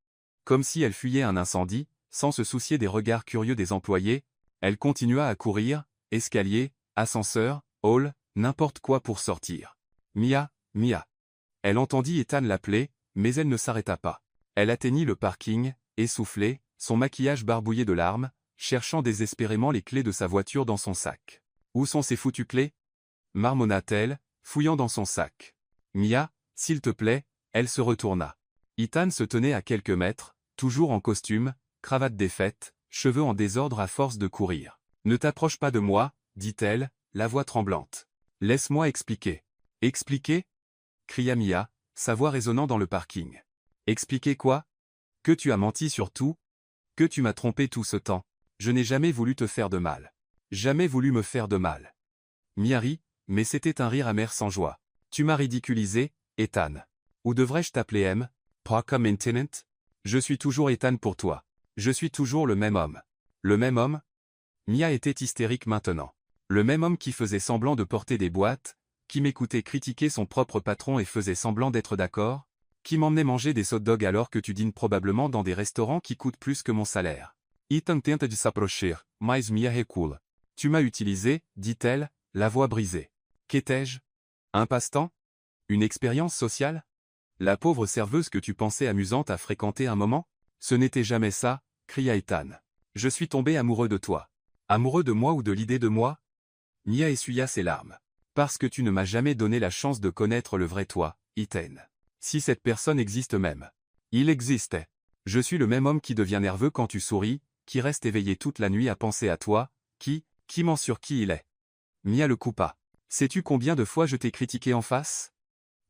Comme si elle fuyait un incendie, sans se soucier des regards curieux des employés, elle continua à courir, escalier, ascenseur, hall, n'importe quoi pour sortir. Mia. Elle entendit Ethan l'appeler, mais elle ne s'arrêta pas. Elle atteignit le parking, essoufflée, son maquillage barbouillé de larmes, cherchant désespérément les clés de sa voiture dans son sac. « Où sont ces foutues clés ?» marmonna-t-elle, fouillant dans son sac. « Mia, s'il te plaît », elle se retourna. Ethan se tenait à quelques mètres, toujours en costume, cravate défaite, cheveux en désordre à force de courir. « Ne t'approche pas de moi, » dit-elle, la voix tremblante. « Laisse-moi expliquer. »« Expliquer » cria Mia, sa voix résonnant dans le parking. « Expliquer quoi ? Que tu as menti sur tout ? Que tu m'as trompé tout ce temps ? Je n'ai jamais voulu te faire de mal. Jamais voulu me faire de mal. » Mia rit, mais c'était un rire amer sans joie. « Tu m'as ridiculisé, Ethan. Ou devrais-je t'appeler M. Parker Maintenant ? Je suis toujours Ethan pour toi. Je suis toujours le même homme. » Le même homme ? Mia était hystérique maintenant. Le même homme qui faisait semblant de porter des boîtes, qui m'écoutait critiquer son propre patron et faisait semblant d'être d'accord, qui m'emmenait manger des hot dogs alors que tu dînes probablement dans des restaurants qui coûtent plus que mon salaire. Ethan tenta de s'approcher, mais Mia recule. « Tu m'as utilisé, dit-elle, la voix brisée. Qu'étais-je ? Un passe-temps ? Une expérience sociale ? La pauvre serveuse que tu pensais amusante à fréquenter un moment ? Ce n'était jamais ça, cria Ethan. Je suis tombé amoureux de toi. Amoureux de moi ou de l'idée de moi ? Mia essuya ses larmes. Parce que tu ne m'as jamais donné la chance de connaître le vrai toi, Ethan. Si cette personne existe même. Il existait. Je suis le même homme qui devient nerveux quand tu souris, qui reste éveillé toute la nuit à penser à toi, qui ment sur qui il est. Mia le coupa. Sais-tu combien de fois je t'ai critiqué en face ?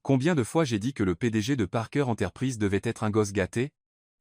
Combien de fois j'ai dit que le PDG de Parker Enterprise devait être un gosse gâté ?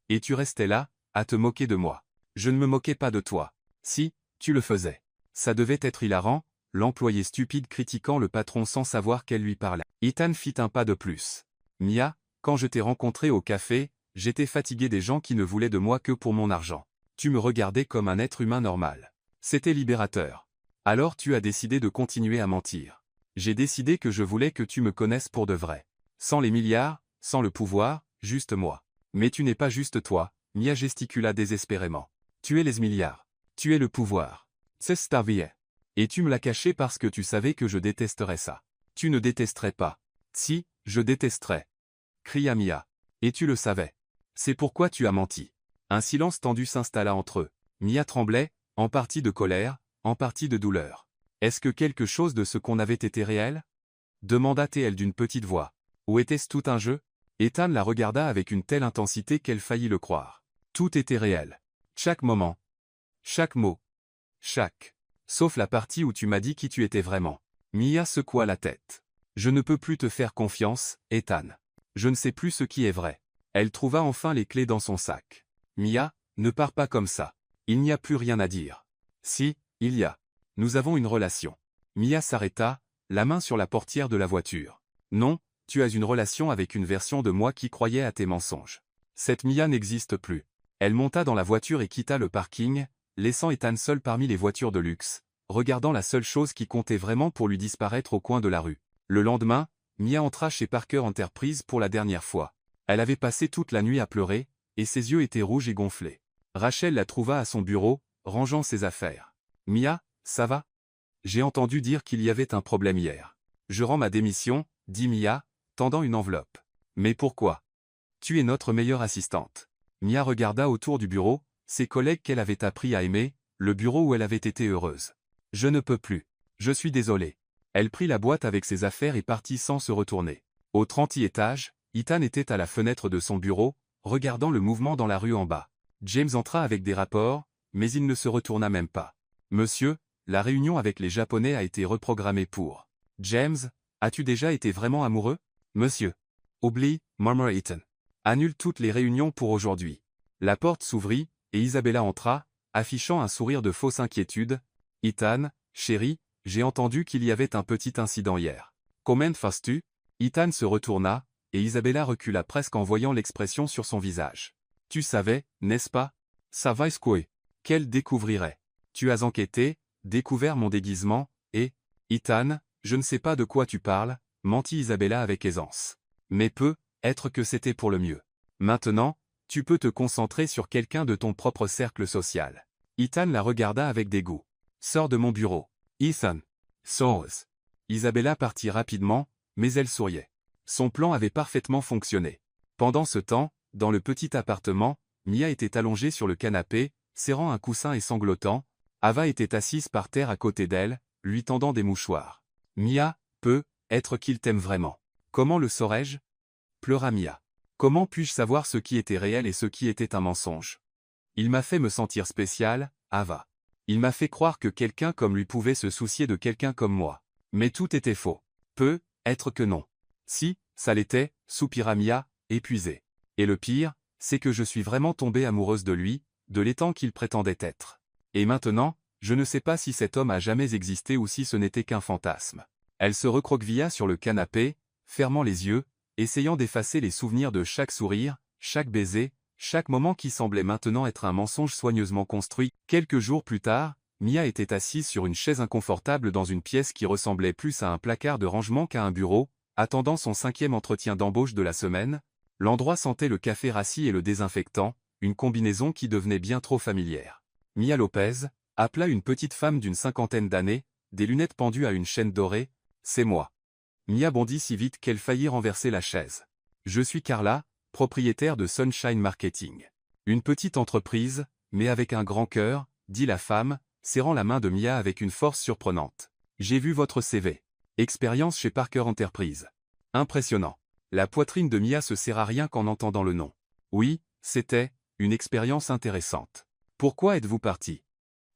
Et tu restais là, à te moquer de moi. Je ne me moquais pas de toi. Si, tu le faisais. Ça devait être hilarant, l'employé stupide critiquant le patron sans savoir qu'elle lui parlait. Ethan fit un pas de plus. Mia, quand je t'ai rencontré au café, j'étais fatigué des gens qui ne voulaient de moi que pour mon argent. Tu me regardais comme un être humain normal. C'était libérateur. Alors tu as décidé de continuer à mentir. J'ai décidé que je voulais que tu me connaisses pour de vrai. Sans les milliards, sans le pouvoir, juste moi. Mais tu n'es pas juste toi, Mia gesticula désespérément. Tu es les milliards. Tu es le pouvoir. C'est ta vie. Et tu me l'as caché parce que tu savais que je détesterais ça. Tu ne détesterais pas. Si, je détesterais. cria Mia. Et tu le savais. C'est pourquoi tu as menti. Un silence tendu s'installa entre eux. Mia tremblait, en partie de colère, en partie de douleur. Est-ce que quelque chose de ce qu'on avait été réel? Demanda-t-elle d'une petite voix. Ou était-ce tout un jeu? Ethan la regarda avec une telle intensité qu'elle faillit le croire. Tout était réel. Chaque moment. Chaque mot. Chaque. Sauf la partie où tu m'as dit qui tu étais vraiment. Mia secoua la tête. Je ne peux plus te faire confiance, Ethan. Je ne sais plus ce qui est vrai. Elle trouva enfin les clés dans son sac. Mia, ne pars pas comme ça. Il n'y a plus rien à dire. Si, il y a. Nous avons une relation. Mia s'arrêta, la main sur la portière de la voiture. Non, tu as une relation avec une version de moi qui croyait à tes mensonges. Cette Mia n'existe plus. Elle monta dans la voiture et quitta le parking, laissant Ethan seul parmi les voitures de luxe, regardant la seule chose qui comptait vraiment pour lui disparaître au coin de la rue. Le lendemain, Mia entra chez Parker Enterprise pour la dernière fois. Elle avait passé toute la nuit à pleurer, et ses yeux étaient rouges et gonflés. Rachel la trouva à son bureau, rangeant ses affaires. « Mia, ça va? J'ai entendu dire qu'il y avait un problème hier. Je rends ma démission, dit Mia, tendant une enveloppe. Mais pourquoi? Tu es notre meilleure assistante. Mia regarda autour du bureau, ses collègues qu'elle avait appris à aimer, le bureau où elle avait été heureuse. Je ne peux plus. Je suis désolée. Elle prit la boîte avec ses affaires et partit sans se retourner. Au 30e étage, Ethan était à la fenêtre de son bureau, regardant le mouvement dans la rue en bas. James entra avec des rapports, mais il ne se retourna même pas. Monsieur, la réunion avec les Japonais a été reprogrammée pour. James, as-tu déjà été vraiment amoureux? Monsieur. Oublie, murmura Ethan. Annule toutes les réunions pour aujourd'hui. La porte s'ouvrit, et Isabella entra, affichant un sourire de fausse inquiétude. Ethan, chéri, j'ai entendu qu'il y avait un petit incident hier. Comment fas-tu? Ethan se retourna, et Isabella recula presque en voyant l'expression sur son visage. Tu savais, n'est-ce pas? Ça va quoi? Qu'elle découvrirait. Tu as enquêté, découvert mon déguisement, et... Ethan, je ne sais pas de quoi tu parles, mentit Isabella avec aisance. Mais être que c'était pour le mieux. Maintenant, tu peux te concentrer sur quelqu'un de ton propre cercle social. Ethan la regarda avec dégoût. Sors de mon bureau. Ethan. Sors. Isabella partit rapidement, mais elle souriait. Son plan avait parfaitement fonctionné. Pendant ce temps, dans le petit appartement, Mia était allongée sur le canapé, serrant un coussin et sanglotant. Ava était assise par terre à côté d'elle, lui tendant des mouchoirs. Mia, être qu'il t'aime vraiment. Comment le saurais-je? Pleura Mia. Comment puis-je savoir ce qui était réel et ce qui était un mensonge? Il m'a fait me sentir spécial, Ava. Il m'a fait croire que quelqu'un comme lui pouvait se soucier de quelqu'un comme moi. Mais tout était faux. Être que non. Si, ça l'était, soupira Mia, épuisée. Et le pire, c'est que je suis vraiment tombée amoureuse de lui, de l'étang qu'il prétendait être. Et maintenant, je ne sais pas si cet homme a jamais existé ou si ce n'était qu'un fantasme. Elle se recroquevilla sur le canapé, fermant les yeux, essayant d'effacer les souvenirs de chaque sourire, chaque baiser, chaque moment qui semblait maintenant être un mensonge soigneusement construit. Quelques jours plus tard, Mia était assise sur une chaise inconfortable dans une pièce qui ressemblait plus à un placard de rangement qu'à un bureau, attendant son 5e entretien d'embauche de la semaine. L'endroit sentait le café rassis et le désinfectant, une combinaison qui devenait bien trop familière. Mia Lopez appela une petite femme d'une 50aine d'années, des lunettes pendues à une chaîne dorée. C'est moi. Mia bondit si vite qu'elle faillit renverser la chaise. Je suis Carla, propriétaire de Sunshine Marketing. Une petite entreprise, mais avec un grand cœur, dit la femme, serrant la main de Mia avec une force surprenante. J'ai vu votre CV. Expérience chez Parker Enterprise. Impressionnant. La poitrine de Mia se serra rien qu'en entendant le nom. Oui, c'était une expérience intéressante. Pourquoi êtes-vous parti?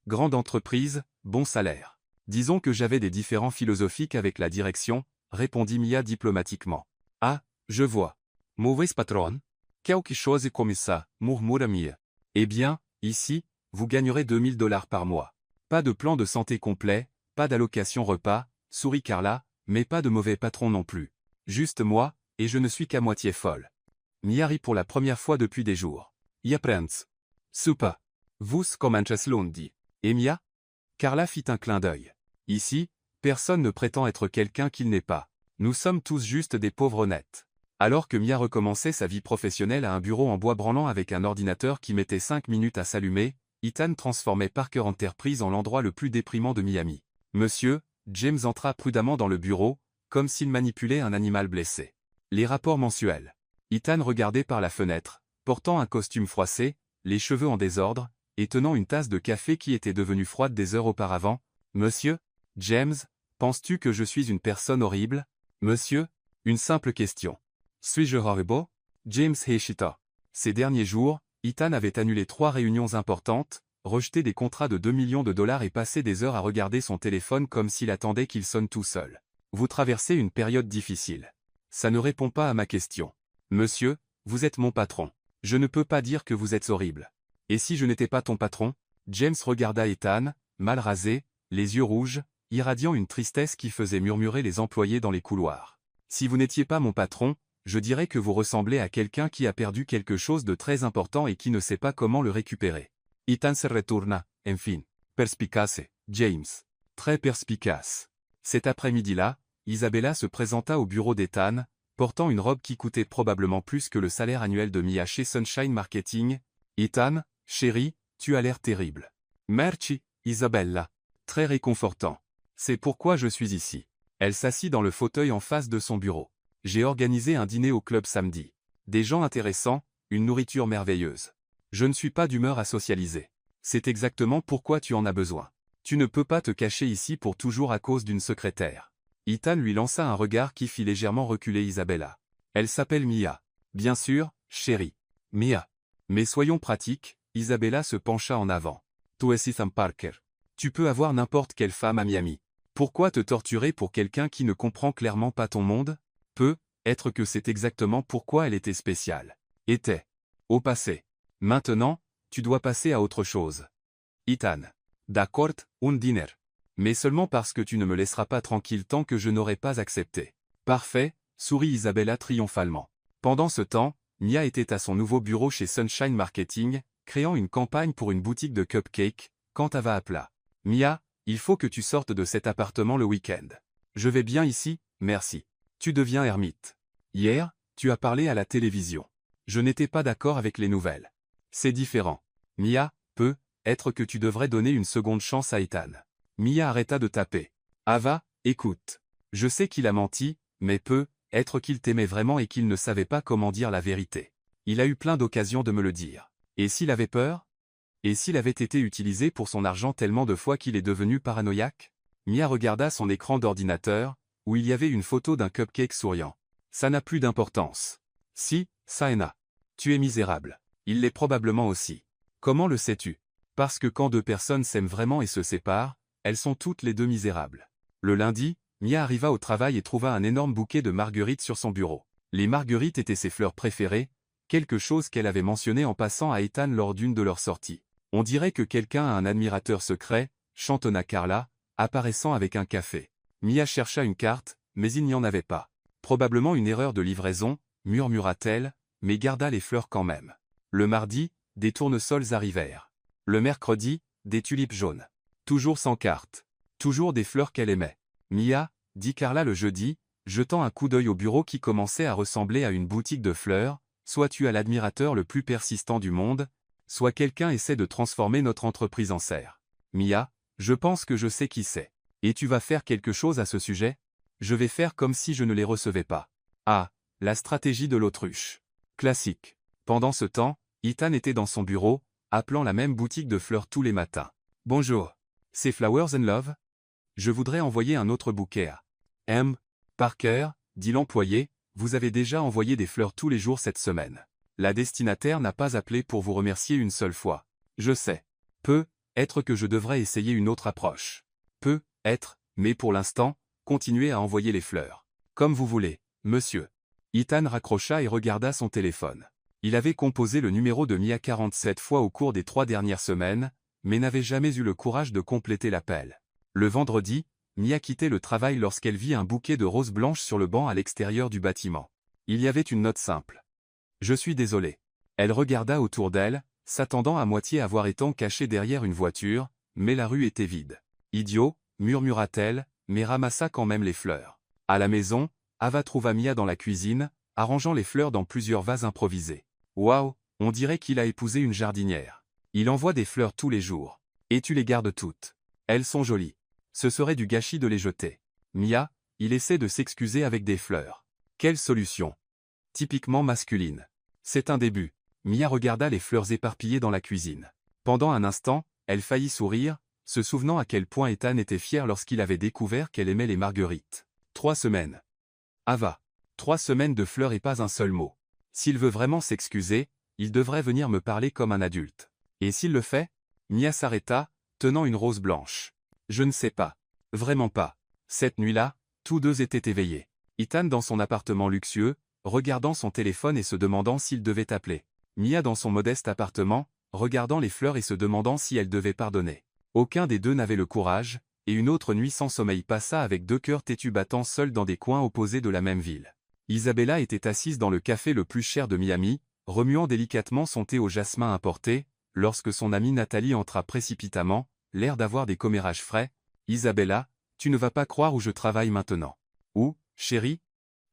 Grande entreprise, bon salaire. Disons que j'avais des différends philosophiques avec la direction, répondit Mia diplomatiquement. Ah, je vois. Mauvaise patronne? Quelque chose comme ça, murmura Mia. Eh bien, ici, vous gagnerez $2000 par mois. Pas de plan de santé complet, pas d'allocation repas, sourit Carla, mais pas de mauvais patron non plus. Juste moi, et je ne suis qu'à moitié folle. Mia rit pour la première fois depuis des jours. Ja prends. Super. Vous commences lundi. Et Mia? Carla fit un clin d'œil. Ici, personne ne prétend être quelqu'un qu'il n'est pas. Nous sommes tous juste des pauvres honnêtes. Alors que Mia recommençait sa vie professionnelle à un bureau en bois branlant avec un ordinateur qui mettait 5 minutes à s'allumer, Ethan transformait Parker Enterprise en l'endroit le plus déprimant de Miami. Monsieur, James entra prudemment dans le bureau, comme s'il manipulait un animal blessé. Les rapports mensuels. Ethan regardait par la fenêtre, portant un costume froissé, les cheveux en désordre, et tenant une tasse de café qui était devenue froide des heures auparavant. « Monsieur James, penses-tu que je suis une personne horrible ?»« Monsieur, une simple question. Suis-je horrible ?» James Heshita. Ces derniers jours, Ethan avait annulé 3 réunions importantes, rejeté des contrats de 2 millions de dollars et passé des heures à regarder son téléphone comme s'il attendait qu'il sonne tout seul. Vous traversez une période difficile. Ça ne répond pas à ma question. Monsieur, vous êtes mon patron. Je ne peux pas dire que vous êtes horrible. Et si je n'étais pas ton patron? James regarda Ethan, mal rasé, les yeux rouges, irradiant une tristesse qui faisait murmurer les employés dans les couloirs. Si vous n'étiez pas mon patron, je dirais que vous ressemblez à quelqu'un qui a perdu quelque chose de très important et qui ne sait pas comment le récupérer. Ethan se retourna, en fin. Perspicace, James. Très perspicace. Cet après-midi-là, Isabella se présenta au bureau d'Ethan, portant une robe qui coûtait probablement plus que le salaire annuel de Mia chez Sunshine Marketing. Ethan, chéri, tu as l'air terrible. Merci, Isabella. Très réconfortant. C'est pourquoi je suis ici. Elle s'assit dans le fauteuil en face de son bureau. J'ai organisé un dîner au club samedi. Des gens intéressants, une nourriture merveilleuse. Je ne suis pas d'humeur à socialiser. C'est exactement pourquoi tu en as besoin. Tu ne peux pas te cacher ici pour toujours à cause d'une secrétaire. Ethan lui lança un regard qui fit légèrement reculer Isabella. Elle s'appelle Mia. Bien sûr, chérie. Mia. Mais soyons pratiques, Isabella se pencha en avant. Tu es Ethan Parker. Tu peux avoir n'importe quelle femme à Miami. Pourquoi te torturer pour quelqu'un qui ne comprend clairement pas ton monde? Peut-être que c'est exactement pourquoi elle était spéciale. Était. Au passé. Maintenant, tu dois passer à autre chose. Ethan. D'accord, un dîner. Mais seulement parce que tu ne me laisseras pas tranquille tant que je n'aurai pas accepté. Parfait, sourit Isabella triomphalement. Pendant ce temps, Mia était à son nouveau bureau chez Sunshine Marketing, créant une campagne pour une boutique de cupcakes, quand Ava appela. Mia, il faut que tu sortes de cet appartement le week-end. Je vais bien ici, merci. Tu deviens ermite. Hier, tu as parlé à la télévision. Je n'étais pas d'accord avec les nouvelles. C'est différent. Mia, peut-être que tu devrais donner une seconde chance à Ethan. Mia arrêta de taper. Ava, écoute. Je sais qu'il a menti, mais peut-être qu'il t'aimait vraiment et qu'il ne savait pas comment dire la vérité. Il a eu plein d'occasions de me le dire. Et s'il avait peur? Et s'il avait été utilisé pour son argent tellement de fois qu'il est devenu paranoïaque? Mia regarda son écran d'ordinateur, où il y avait une photo d'un cupcake souriant. Ça n'a plus d'importance. Si, ça en a. Tu es misérable. Il l'est probablement aussi. Comment le sais-tu? Parce que quand 2 personnes s'aiment vraiment et se séparent, elles sont toutes les 2 misérables. Le lundi, Mia arriva au travail et trouva un énorme bouquet de marguerites sur son bureau. Les marguerites étaient ses fleurs préférées, quelque chose qu'elle avait mentionné en passant à Ethan lors d'une de leurs sorties. On dirait que quelqu'un a un admirateur secret, chantonna Carla, apparaissant avec un café. Mia chercha une carte, mais il n'y en avait pas. Probablement une erreur de livraison, murmura-t-elle, mais garda les fleurs quand même. Le mardi, des tournesols arrivèrent. Le mercredi, des tulipes jaunes. Toujours sans carte. Toujours des fleurs qu'elle aimait. Mia, dit Carla le jeudi, jetant un coup d'œil au bureau qui commençait à ressembler à une boutique de fleurs, soit tu as l'admirateur le plus persistant du monde, soit quelqu'un essaie de transformer notre entreprise en serre. Mia, je pense que je sais qui c'est. Et tu vas faire quelque chose à ce sujet? Je vais faire comme si je ne les recevais pas. Ah, la stratégie de l'autruche. Classique. Pendant ce temps, Ethan était dans son bureau, appelant la même boutique de fleurs tous les matins. Bonjour. C'est Flowers and Love? Je voudrais envoyer un autre bouquet à M. Parker, dit l'employé, vous avez déjà envoyé des fleurs tous les jours cette semaine. La destinataire n'a pas appelé pour vous remercier une seule fois. Je sais. Peut-être que je devrais essayer une autre approche. Peut-être, mais pour l'instant, continuez à envoyer les fleurs. Comme vous voulez, monsieur. Ethan raccrocha et regarda son téléphone. Il avait composé le numéro de Mia 47 fois au cours des 3 dernières semaines, mais n'avait jamais eu le courage de compléter l'appel. Le vendredi, Mia quittait le travail lorsqu'elle vit un bouquet de roses blanches sur le banc à l'extérieur du bâtiment. Il y avait une note simple. Je suis désolé. Elle regarda autour d'elle, s'attendant à moitié à voir Ethan caché derrière une voiture, mais la rue était vide. Idiot, murmura-t-elle, mais ramassa quand même les fleurs. À la maison, Ava trouva Mia dans la cuisine, arrangeant les fleurs dans plusieurs vases improvisés. Waouh, on dirait qu'il a épousé une jardinière. Il envoie des fleurs tous les jours. Et tu les gardes toutes. Elles sont jolies. Ce serait du gâchis de les jeter. Mia, il essaie de s'excuser avec des fleurs. Quelle solution? typiquement masculine. C'est un début. Mia regarda les fleurs éparpillées dans la cuisine. Pendant un instant, elle faillit sourire, se souvenant à quel point Ethan était fier lorsqu'il avait découvert qu'elle aimait les marguerites. 3 semaines. Ava. 3 semaines de fleurs et pas un seul mot. S'il veut vraiment s'excuser, il devrait venir me parler comme un adulte. Et s'il le fait? Mia s'arrêta, tenant une rose blanche. Je ne sais pas. Vraiment pas. Cette nuit-là, tous deux étaient éveillés. Ethan dans son appartement luxueux, regardant son téléphone et se demandant s'il devait appeler. Mia dans son modeste appartement, regardant les fleurs et se demandant si elle devait pardonner. Aucun des deux n'avait le courage, et une autre nuit sans sommeil passa avec 2 cœurs têtus battant seuls dans des coins opposés de la même ville. Isabella était assise dans le café le plus cher de Miami, remuant délicatement son thé au jasmin importé, lorsque son amie Nathalie entra précipitamment, l'air d'avoir des commérages frais. « Isabella, tu ne vas pas croire où je travaille maintenant. »« Où, chérie ?»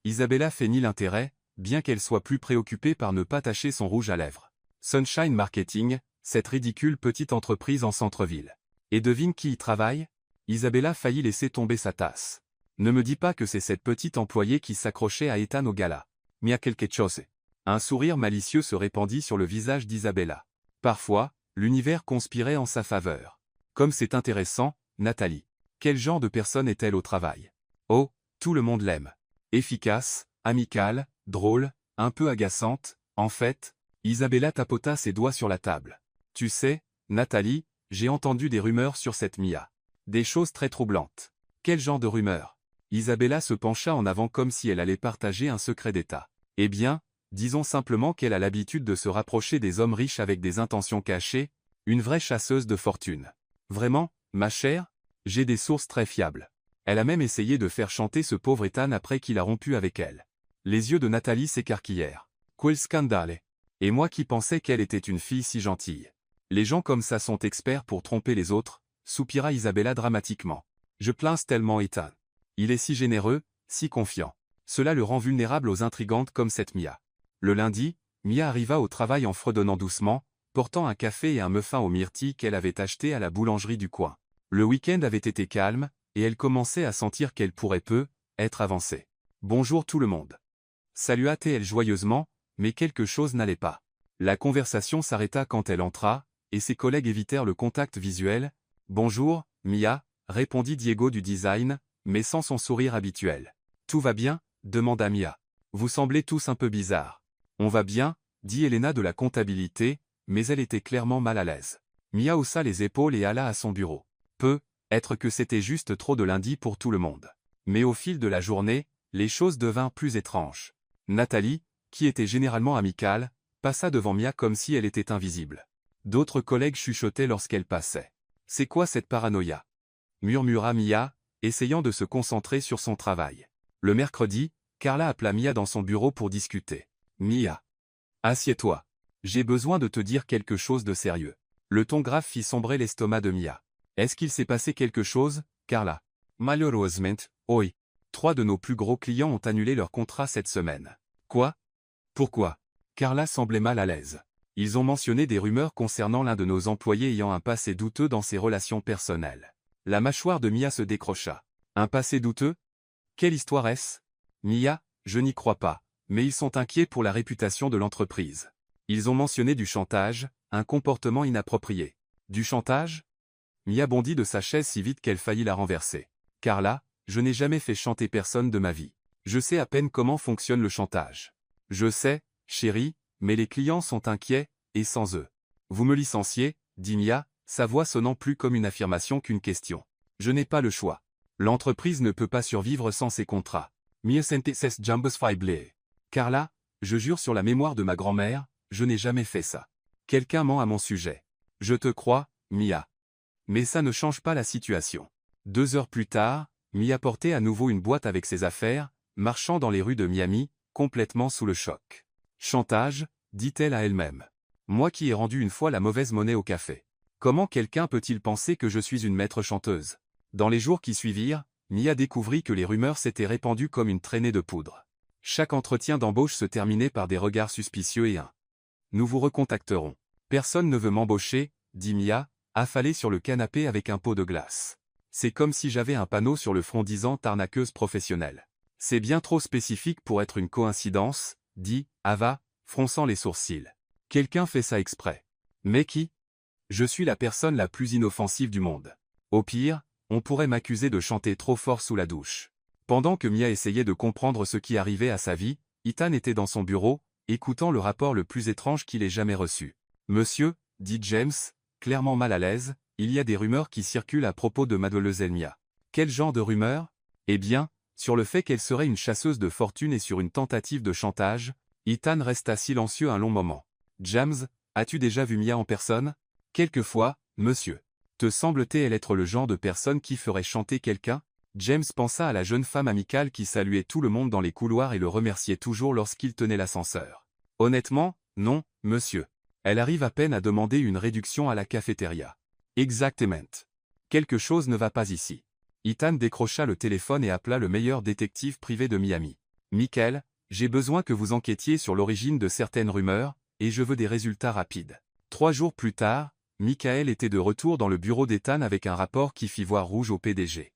Isabella feignit l'intérêt, bien qu'elle soit plus préoccupée par ne pas tacher son rouge à lèvres. Sunshine Marketing, cette ridicule petite entreprise en centre-ville. Et devine qui y travaille? Isabella faillit laisser tomber sa tasse. Ne me dis pas que c'est cette petite employée qui s'accrochait à Ethan au gala. Mais à quelque chose. Un sourire malicieux se répandit sur le visage d'Isabella. Parfois, l'univers conspirait en sa faveur. Comme c'est intéressant, Nathalie. Quel genre de personne est-elle au travail? Oh, tout le monde l'aime. Efficace, amicale, drôle, un peu agaçante, en fait. Isabella tapota ses doigts sur la table. Tu sais, Nathalie, j'ai entendu des rumeurs sur cette Mia. Des choses très troublantes. Quel genre de rumeurs? Isabella se pencha en avant comme si elle allait partager un secret d'État. Eh bien, disons simplement qu'elle a l'habitude de se rapprocher des hommes riches avec des intentions cachées, une vraie chasseuse de fortune. Vraiment, ma chère? J'ai des sources très fiables. Elle a même essayé de faire chanter ce pauvre Ethan après qu'il a rompu avec elle. Les yeux de Nathalie s'écarquillèrent. Quel scandale! Et moi qui pensais qu'elle était une fille si gentille. Les gens comme ça sont experts pour tromper les autres, soupira Isabella dramatiquement. Je plains tellement Ethan. Il est si généreux, si confiant. Cela le rend vulnérable aux intrigantes comme cette Mia. Le lundi, Mia arriva au travail en fredonnant doucement, portant un café et un muffin aux myrtilles qu'elle avait acheté à la boulangerie du coin. Le week-end avait été calme, et elle commençait à sentir qu'elle pourrait être avancée. Bonjour tout le monde. Salua-t-elle joyeusement, mais quelque chose n'allait pas. La conversation s'arrêta quand elle entra, et ses collègues évitèrent le contact visuel. Bonjour, Mia, répondit Diego du design, mais sans son sourire habituel. Tout va bien? Demanda Mia. Vous semblez tous un peu bizarres. On va bien, dit Elena de la comptabilité, mais elle était clairement mal à l'aise. Mia haussa les épaules et alla à son bureau. Être que c'était juste trop de lundi pour tout le monde. Mais au fil de la journée, les choses devinrent plus étranges. Nathalie, qui était généralement amicale, passa devant Mia comme si elle était invisible. D'autres collègues chuchotaient lorsqu'elle passait. C'est quoi cette paranoïa? Murmura Mia, essayant de se concentrer sur son travail. Le mercredi, Carla appela Mia dans son bureau pour discuter. Mia. Assieds-toi. J'ai besoin de te dire quelque chose de sérieux. Le ton grave fit sombrer l'estomac de Mia. Est-ce qu'il s'est passé quelque chose, Carla? Malheureusement, oui. 3 de nos plus gros clients ont annulé leur contrat cette semaine. Quoi? Pourquoi? Carla semblait mal à l'aise. Ils ont mentionné des rumeurs concernant l'un de nos employés ayant un passé douteux dans ses relations personnelles. La mâchoire de Mia se décrocha. Un passé douteux? Quelle histoire est-ce? Mia, je n'y crois pas, mais ils sont inquiets pour la réputation de l'entreprise. Ils ont mentionné du chantage, un comportement inapproprié. Du chantage? Mia bondit de sa chaise si vite qu'elle faillit la renverser. Carla, je n'ai jamais fait chanter personne de ma vie. Je sais à peine comment fonctionne le chantage. Je sais, chérie, mais les clients sont inquiets, et sans eux. Vous me licenciez, dit Mia, sa voix sonnant plus comme une affirmation qu'une question. Je n'ai pas le choix. L'entreprise ne peut pas survivre sans ses contrats. Mia sentes jambes faibles. Carla, je jure sur la mémoire de ma grand-mère, je n'ai jamais fait ça. Quelqu'un ment à mon sujet. Je te crois, Mia. Mais ça ne change pas la situation. 2 heures plus tard, Mia portait à nouveau une boîte avec ses affaires, marchant dans les rues de Miami, complètement sous le choc. Chantage, dit-elle à elle-même. Moi qui ai rendu une fois la mauvaise monnaie au café. Comment quelqu'un peut-il penser que je suis une maître chanteuse? Dans les jours qui suivirent, Mia découvrit que les rumeurs s'étaient répandues comme une traînée de poudre. Chaque entretien d'embauche se terminait par des regards suspicieux et un « Nous vous recontacterons. Personne ne veut m'embaucher, dit Mia, affalée sur le canapé avec un pot de glace. C'est comme si j'avais un panneau sur le front disant « Arnaqueuse professionnelle ». C'est bien trop spécifique pour être une coïncidence, dit Ava, fronçant les sourcils. Quelqu'un fait ça exprès. Mais qui? Je suis la personne la plus inoffensive du monde. Au pire, on pourrait m'accuser de chanter trop fort sous la douche. Pendant que Mia essayait de comprendre ce qui arrivait à sa vie, Ethan était dans son bureau, écoutant le rapport le plus étrange qu'il ait jamais reçu. Monsieur, dit James, clairement mal à l'aise, il y a des rumeurs qui circulent à propos de Mademoiselle Mia. Quel genre de rumeurs? Eh bien, sur le fait qu'elle serait une chasseuse de fortune et sur une tentative de chantage. Ethan resta silencieux un long moment. James, as-tu déjà vu Mia en personne? Quelquefois, monsieur. Te semble-t-elle être le genre de personne qui ferait chanter quelqu'un? James pensa à la jeune femme amicale qui saluait tout le monde dans les couloirs et le remerciait toujours lorsqu'il tenait l'ascenseur. Honnêtement, non, monsieur. Elle arrive à peine à demander une réduction à la cafétéria. Exactement. Quelque chose ne va pas ici. Ethan décrocha le téléphone et appela le meilleur détective privé de Miami. Michael, j'ai besoin que vous enquêtiez sur l'origine de certaines rumeurs, et je veux des résultats rapides. 3 jours plus tard, Michael était de retour dans le bureau d'Ethan avec un rapport qui fit voir rouge au PDG.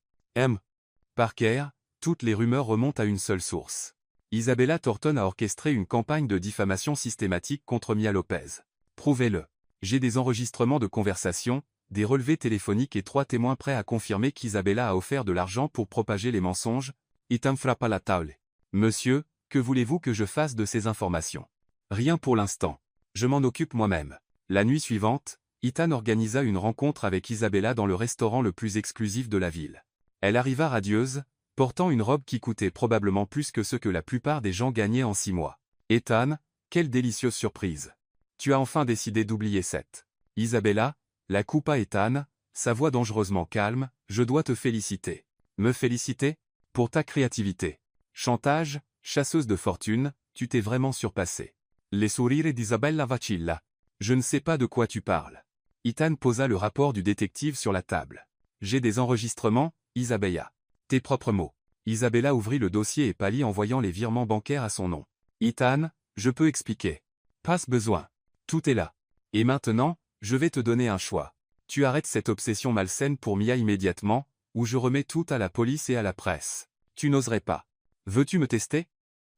Parker, toutes les rumeurs remontent à une seule source. Isabella Thornton a orchestré une campagne de diffamation systématique contre Mia Lopez. Prouvez-le. J'ai des enregistrements de conversations, des relevés téléphoniques et 3 témoins prêts à confirmer qu'Isabella a offert de l'argent pour propager les mensonges. Ethan frappa la table. Monsieur, que voulez-vous que je fasse de ces informations? Rien pour l'instant. Je m'en occupe moi-même. La nuit suivante, Ethan organisa une rencontre avec Isabella dans le restaurant le plus exclusif de la ville. Elle arriva radieuse, portant une robe qui coûtait probablement plus que ce que la plupart des gens gagnaient en 6 mois. Ethan, quelle délicieuse surprise. Tu as enfin décidé d'oublier cette. Isabella, la coupa Ethan, sa voix dangereusement calme, je dois te féliciter. Me féliciter? Pour ta créativité. Chantage, chasseuse de fortune, tu t'es vraiment surpassé. Les sourires d'Isabella vacilla. Je ne sais pas de quoi tu parles. Ethan posa le rapport du détective sur la table. J'ai des enregistrements, Isabella. Tes propres mots. Isabella ouvrit le dossier et pâlit en voyant les virements bancaires à son nom. Ethan, je peux expliquer. Pas besoin. Tout est là. Et maintenant, je vais te donner un choix. Tu arrêtes cette obsession malsaine pour Mia immédiatement, ou je remets tout à la police et à la presse. Tu n'oserais pas. Veux-tu me tester?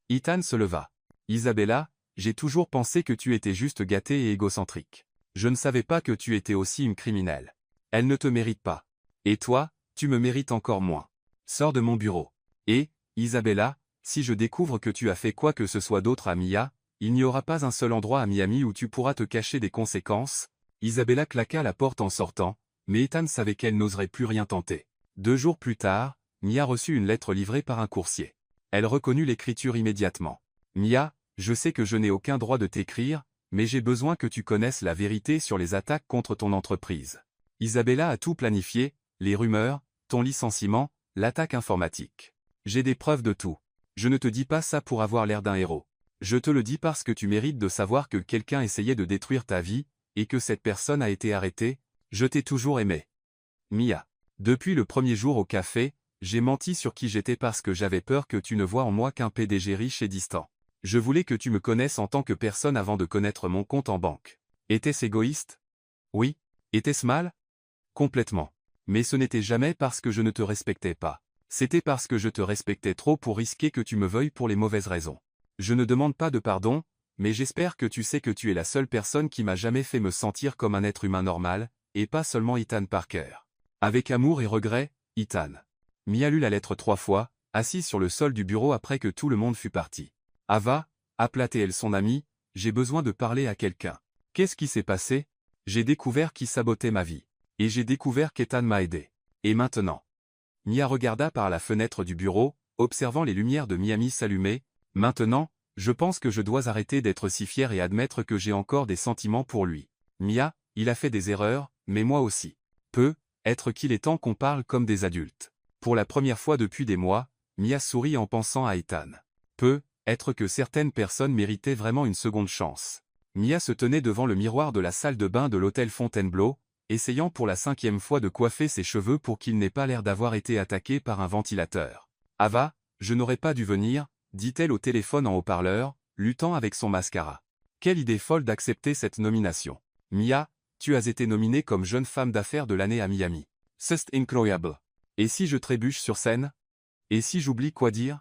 Ethan se leva. Isabella, j'ai toujours pensé que tu étais juste gâtée et égocentrique. Je ne savais pas que tu étais aussi une criminelle. Elle ne te mérite pas. Et toi, tu me mérites encore moins. Sors de mon bureau. Et, Isabella, si je découvre que tu as fait quoi que ce soit d'autre à Mia, il n'y aura pas un seul endroit à Miami où tu pourras te cacher des conséquences. Isabella claqua la porte en sortant, mais Ethan savait qu'elle n'oserait plus rien tenter. 2 jours plus tard, Mia reçut une lettre livrée par un coursier. Elle reconnut l'écriture immédiatement. Mia, je sais que je n'ai aucun droit de t'écrire, mais j'ai besoin que tu connaisses la vérité sur les attaques contre ton entreprise. Isabella a tout planifié, les rumeurs, ton licenciement, l'attaque informatique. J'ai des preuves de tout. Je ne te dis pas ça pour avoir l'air d'un héros. Je te le dis parce que tu mérites de savoir que quelqu'un essayait de détruire ta vie, et que cette personne a été arrêtée. Je t'ai toujours aimé. Mia. Depuis le premier jour au café, j'ai menti sur qui j'étais parce que j'avais peur que tu ne vois en moi qu'un PDG riche et distant. Je voulais que tu me connaisses en tant que personne avant de connaître mon compte en banque. Était-ce égoïste? Oui. Était-ce mal? Complètement. Mais ce n'était jamais parce que je ne te respectais pas. C'était parce que je te respectais trop pour risquer que tu me veuilles pour les mauvaises raisons. Je ne demande pas de pardon, mais j'espère que tu sais que tu es la seule personne qui m'a jamais fait me sentir comme un être humain normal, et pas seulement Ethan Parker. Avec amour et regret, Ethan. Mia lut la lettre 3 fois, assise sur le sol du bureau après que tout le monde fut parti. Ava, appela-t-elle son amie, j'ai besoin de parler à quelqu'un. Qu'est-ce qui s'est passé? J'ai découvert qui sabotait ma vie. Et j'ai découvert qu'Ethan m'a aidé. Et maintenant? Mia regarda par la fenêtre du bureau, observant les lumières de Miami s'allumer. Maintenant, je pense que je dois arrêter d'être si fier et admettre que j'ai encore des sentiments pour lui. Mia, il a fait des erreurs, mais moi aussi. Peut-être qu'il est temps qu'on parle comme des adultes. Pour la première fois depuis des mois, Mia sourit en pensant à Ethan. Peut-être que certaines personnes méritaient vraiment une seconde chance. Mia se tenait devant le miroir de la salle de bain de l'hôtel Fontainebleau, essayant pour la 5e fois de coiffer ses cheveux pour qu'il n'ait pas l'air d'avoir été attaqué par un ventilateur. Ava, je n'aurais pas dû venir, dit-elle au téléphone en haut-parleur, luttant avec son mascara. Quelle idée folle d'accepter cette nomination. Mia, tu as été nominée comme jeune femme d'affaires de l'année à Miami. C'est incroyable. Et si je trébuche sur scène? Et si j'oublie quoi dire?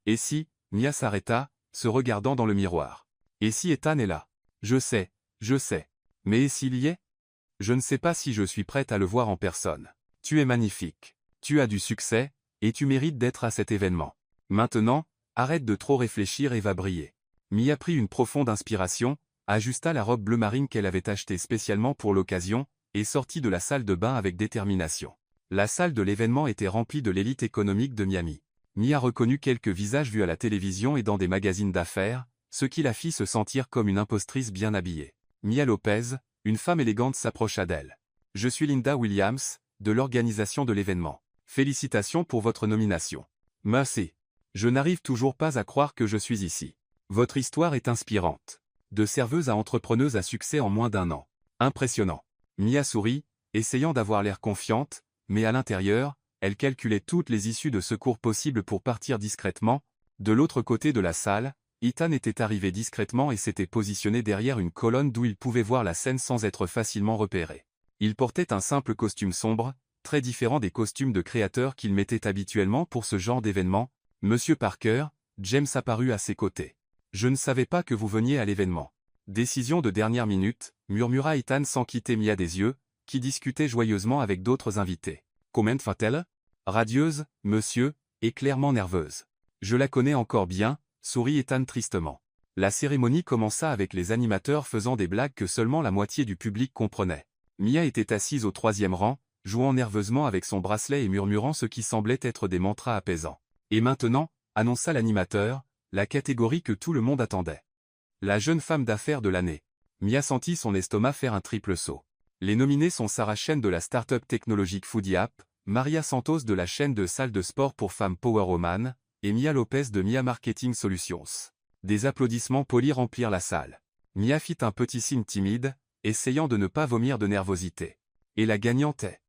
Et si, Mia s'arrêta, se regardant dans le miroir. Et si Ethan est là? Je sais. Mais et s'il y est? Je ne sais pas si je suis prête à le voir en personne. Tu es magnifique. Tu as du succès, et tu mérites d'être à cet événement. Maintenant, arrête de trop réfléchir et va briller. Mia prit une profonde inspiration, ajusta la robe bleu marine qu'elle avait achetée spécialement pour l'occasion, et sortit de la salle de bain avec détermination. La salle de l'événement était remplie de l'élite économique de Miami. Mia reconnut quelques visages vus à la télévision et dans des magazines d'affaires, ce qui la fit se sentir comme une impostrice bien habillée. Mia Lopez, une femme élégante, s'approcha d'elle. « Je suis Linda Williams, de l'organisation de l'événement. Félicitations pour votre nomination. » « Merci. Je n'arrive toujours pas à croire que je suis ici. Votre histoire est inspirante. De serveuse à entrepreneuse à succès en moins d'1 an. Impressionnant. » Mia sourit, essayant d'avoir l'air confiante, mais à l'intérieur, elle calculait toutes les issues de secours possibles pour partir discrètement. De l'autre côté de la salle, Ethan était arrivé discrètement et s'était positionné derrière une colonne d'où il pouvait voir la scène sans être facilement repéré. Il portait un simple costume sombre, très différent des costumes de créateurs qu'il mettait habituellement pour ce genre d'événement. « Monsieur Parker », James apparut à ses côtés. « Je ne savais pas que vous veniez à l'événement. » « Décision de dernière minute », murmura Ethan sans quitter Mia des yeux, qui discutait joyeusement avec d'autres invités. « Comment va-t-elle ? » Radieuse, monsieur, et clairement nerveuse. « Je la connais encore bien », sourit Ethan tristement. La cérémonie commença avec les animateurs faisant des blagues que seulement la moitié du public comprenait. Mia était assise au 3e rang, jouant nerveusement avec son bracelet et murmurant ce qui semblait être des mantras apaisants. « Et maintenant », annonça l'animateur, la catégorie que tout le monde attendait. La jeune femme d'affaires de l'année. Mia sentit son estomac faire un triple saut. Les nominés sont Sarah Chen de la start-up technologique Foodie App, Maria Santos de la chaîne de salles de sport pour femmes Power Woman, et Mia Lopez de Mia Marketing Solutions. Des applaudissements polis remplirent la salle. Mia fit un petit signe timide, essayant de ne pas vomir de nervosité. Et la gagnante est.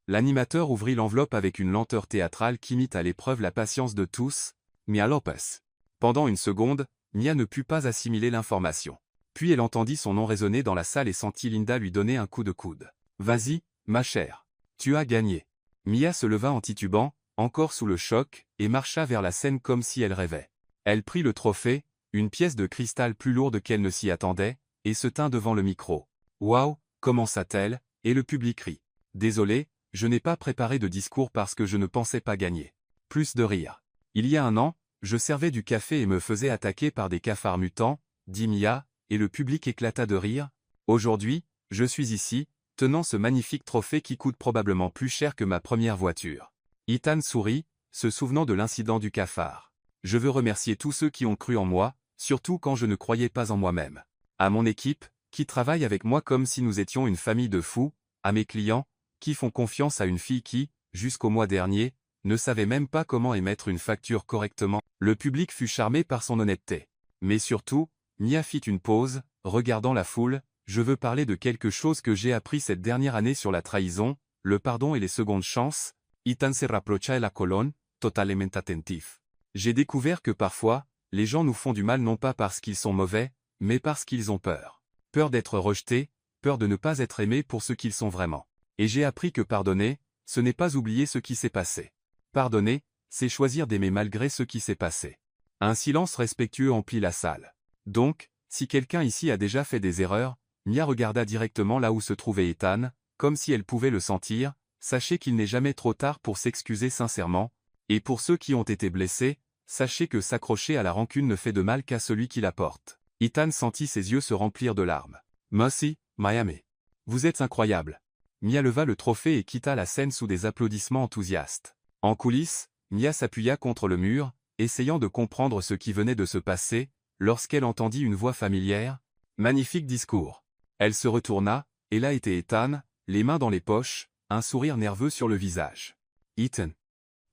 L'animateur ouvrit l'enveloppe avec une lenteur théâtrale qui mit à l'épreuve la patience de tous, Mia Lopez. Pendant une seconde, Mia ne put pas assimiler l'information. Puis elle entendit son nom résonner dans la salle et sentit Linda lui donner un coup de coude. « Vas-y, ma chère. Tu as gagné. » Mia se leva en titubant, encore sous le choc, et marcha vers la scène comme si elle rêvait. Elle prit le trophée, une pièce de cristal plus lourde qu'elle ne s'y attendait, et se tint devant le micro. « Waouh » commença-t-elle, et le public rit. « Désolé, je n'ai pas préparé de discours parce que je ne pensais pas gagner. » Plus de rire. « Il y a 1 an, je servais du café et me faisais attaquer par des cafards mutants, » dit Mia, et le public éclata de rire. « Aujourd'hui, je suis ici, tenant ce magnifique trophée qui coûte probablement plus cher que ma première voiture. » Ethan sourit, se souvenant de l'incident du cafard. « Je veux remercier tous ceux qui ont cru en moi, surtout quand je ne croyais pas en moi-même. À mon équipe, qui travaille avec moi comme si nous étions une famille de fous, à mes clients, qui font confiance à une fille qui, jusqu'au mois dernier, ne savait même pas comment émettre une facture correctement. » Le public fut charmé par son honnêteté. Mais surtout, Mia fit une pause, regardant la foule. « Je veux parler de quelque chose que j'ai appris cette dernière année sur la trahison, le pardon et les secondes chances. » Ethan se rapprocha la colonne, totalement attentif. « J'ai découvert que parfois, les gens nous font du mal non pas parce qu'ils sont mauvais, mais parce qu'ils ont peur. Peur d'être rejetés, peur de ne pas être aimés pour ce qu'ils sont vraiment. Et j'ai appris que pardonner, ce n'est pas oublier ce qui s'est passé. Pardonner, c'est choisir d'aimer malgré ce qui s'est passé. » Un silence respectueux emplit la salle. Donc, si quelqu'un ici a déjà fait des erreurs, Mia regarda directement là où se trouvait Ethan, comme si elle pouvait le sentir. Sachez qu'il n'est jamais trop tard pour s'excuser sincèrement, et pour ceux qui ont été blessés, sachez que s'accrocher à la rancune ne fait de mal qu'à celui qui la porte. Ethan sentit ses yeux se remplir de larmes. « Merci, Miami. Vous êtes incroyable. » Mia leva le trophée et quitta la scène sous des applaudissements enthousiastes. En coulisses, Mia s'appuya contre le mur, essayant de comprendre ce qui venait de se passer, lorsqu'elle entendit une voix familière. « Magnifique discours. » Elle se retourna, et là était Ethan, les mains dans les poches, un sourire nerveux sur le visage. « Ethan.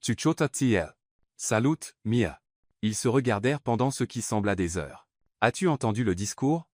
Tu chota-t-il. Salut, Mia. » Ils se regardèrent pendant ce qui sembla des heures. « As-tu entendu le discours »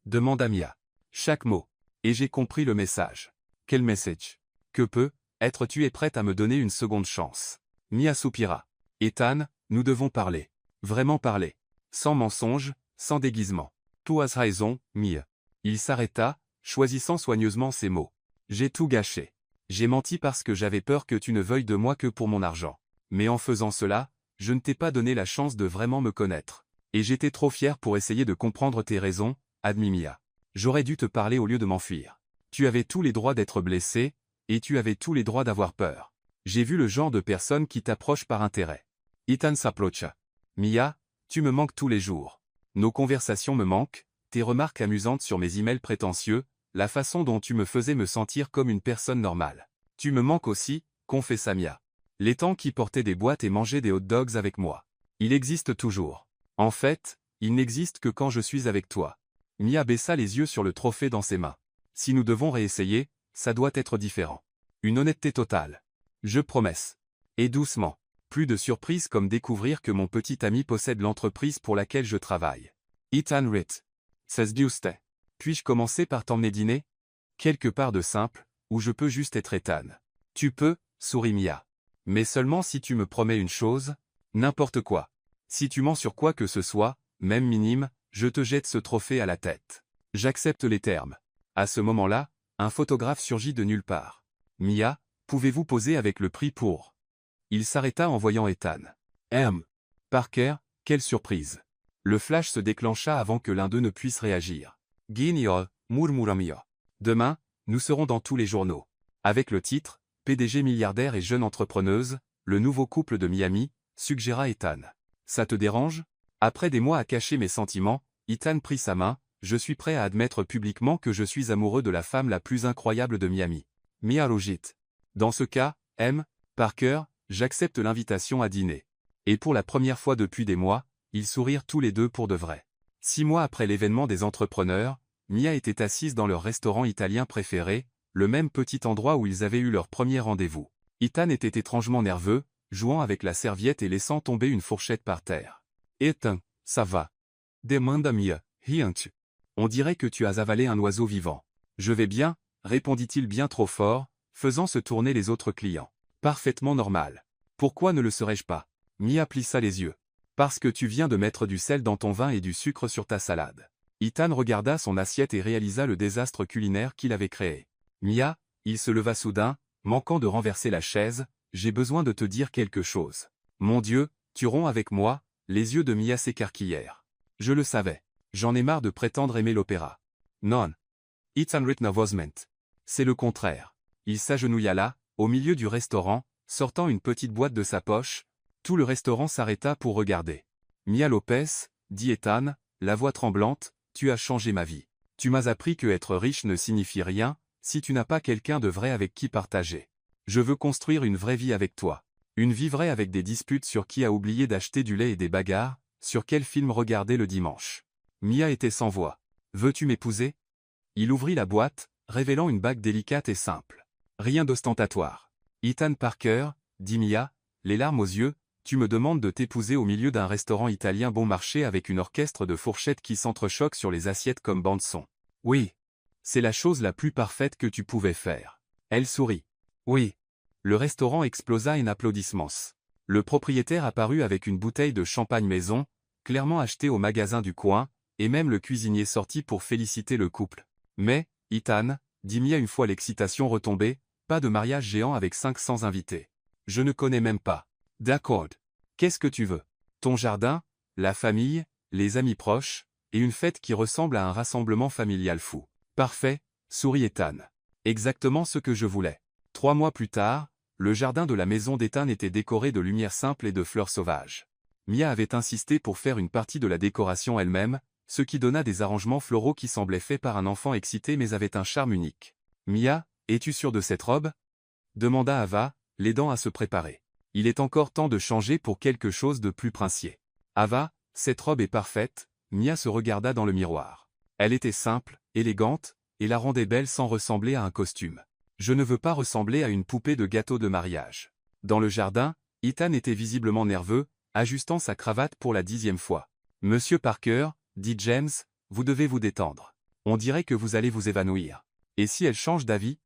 demanda Mia. « Chaque mot. Et j'ai compris le message. » « Quel message ? Que peut être tu es prête à me donner une seconde chance ?» Mia soupira. « Ethan, nous devons parler. Vraiment parler. Sans mensonge, sans déguisement. »« Tu as raison, Mia. » Il s'arrêta, choisissant soigneusement ses mots. « J'ai tout gâché. J'ai menti parce que j'avais peur que tu ne veuilles de moi que pour mon argent. Mais en faisant cela, je ne t'ai pas donné la chance de vraiment me connaître. Et j'étais trop fier pour essayer de comprendre tes raisons, admit Mia. J'aurais dû te parler au lieu de m'enfuir. Tu avais tous les droits d'être blessé, et tu avais tous les droits d'avoir peur. J'ai vu le genre de personne qui t'approche par intérêt. Ethan s'approcha. Mia, tu me manques tous les jours. Nos conversations me manquent, tes remarques amusantes sur mes emails prétentieux, la façon dont tu me faisais me sentir comme une personne normale. Tu me manques aussi, confessa Mia. Les temps qui portaient des boîtes et mangeaient des hot dogs avec moi. Il existe toujours. En fait, il n'existe que quand je suis avec toi. Mia baissa les yeux sur le trophée dans ses mains. Si nous devons réessayer, ça doit être différent. Une honnêteté totale. Je promesse. Et doucement. Plus de surprise comme découvrir que mon petit ami possède l'entreprise pour laquelle je travaille. Ethan Ritt. C'est juste. Puis-je commencer par t'emmener dîner? Quelque part de simple, où je peux juste être Ethan. Tu peux, sourit Mia. Mais seulement si tu me promets une chose, n'importe quoi. Si tu mens sur quoi que ce soit, même minime, je te jette ce trophée à la tête. J'accepte les termes. À ce moment-là, un photographe surgit de nulle part. Mia, pouvez-vous poser avec le prix pour? Il s'arrêta en voyant Ethan. Parker, quelle surprise. Le flash se déclencha avant que l'un d'eux ne puisse réagir. Guignol, murmura Mia. Demain, nous serons dans tous les journaux. Avec le titre, PDG milliardaire et jeune entrepreneuse, le nouveau couple de Miami, suggéra Ethan. Ça te dérange? Après des mois à cacher mes sentiments, Ethan prit sa main, je suis prêt à admettre publiquement que je suis amoureux de la femme la plus incroyable de Miami. Mia rougit. Dans ce cas, Parker, j'accepte l'invitation à dîner. Et pour la première fois depuis des mois, ils sourirent tous les deux pour de vrai. 6 mois après l'événement des entrepreneurs, Mia était assise dans leur restaurant italien préféré, le même petit endroit où ils avaient eu leur premier rendez-vous. Ethan était étrangement nerveux, jouant avec la serviette et laissant tomber une fourchette par terre. Ethan, ça va? Demanda Mia, riant-tu. On dirait que tu as avalé un oiseau vivant. Je vais bien, répondit-il bien trop fort, faisant se tourner les autres clients. Parfaitement normal. Pourquoi ne le serais-je pas? Mia plissa les yeux. Parce que tu viens de mettre du sel dans ton vin et du sucre sur ta salade. Ethan regarda son assiette et réalisa le désastre culinaire qu'il avait créé. Mia, il se leva soudain, manquant de renverser la chaise, j'ai besoin de te dire quelque chose. Mon Dieu, tu romps avec moi, les yeux de Mia s'écarquillèrent. Je le savais. J'en ai marre de prétendre aimer l'opéra. Non. Ethan Ritt was meant. C'est le contraire. Il s'agenouilla là, au milieu du restaurant, sortant une petite boîte de sa poche. Tout le restaurant s'arrêta pour regarder. Mia Lopez, dit Ethan, la voix tremblante, tu as changé ma vie. Tu m'as appris que être riche ne signifie rien, si tu n'as pas quelqu'un de vrai avec qui partager. Je veux construire une vraie vie avec toi. Une vie vraie avec des disputes sur qui a oublié d'acheter du lait et des bagarres, sur quel film regarder le dimanche. Mia était sans voix. Veux-tu m'épouser? Il ouvrit la boîte, révélant une bague délicate et simple. Rien d'ostentatoire. Ethan Parker, dit Mia, les larmes aux yeux, tu me demandes de t'épouser au milieu d'un restaurant italien bon marché avec une orchestre de fourchettes qui s'entrechoquent sur les assiettes comme bande-son. Oui. C'est la chose la plus parfaite que tu pouvais faire. Elle sourit. Oui. Le restaurant explosa en applaudissements. Le propriétaire apparut avec une bouteille de champagne maison, clairement achetée au magasin du coin, et même le cuisinier sortit pour féliciter le couple. Mais, Ethan, dit Mia une fois l'excitation retombée, pas de mariage géant avec 500 invités. Je ne connais même pas. D'accord. Qu'est-ce que tu veux? Ton jardin, la famille, les amis proches, et une fête qui ressemble à un rassemblement familial fou. Parfait, sourit Ethan. Exactement ce que je voulais. 3 mois plus tard, le jardin de la maison d'Ethan était décoré de lumière simple et de fleurs sauvages. Mia avait insisté pour faire une partie de la décoration elle-même, ce qui donna des arrangements floraux qui semblaient faits par un enfant excité mais avaient un charme unique. Mia, es-tu sûre de cette robe? Demanda Ava, l'aidant à se préparer. Il est encore temps de changer pour quelque chose de plus princier. Ava, cette robe est parfaite, Mia se regarda dans le miroir. Elle était simple, élégante, et la rendait belle sans ressembler à un costume. Je ne veux pas ressembler à une poupée de gâteau de mariage. Dans le jardin, Ethan était visiblement nerveux, ajustant sa cravate pour la 10e fois. Monsieur Parker, dit James, vous devez vous détendre. On dirait que vous allez vous évanouir. Et si elle change d'avis?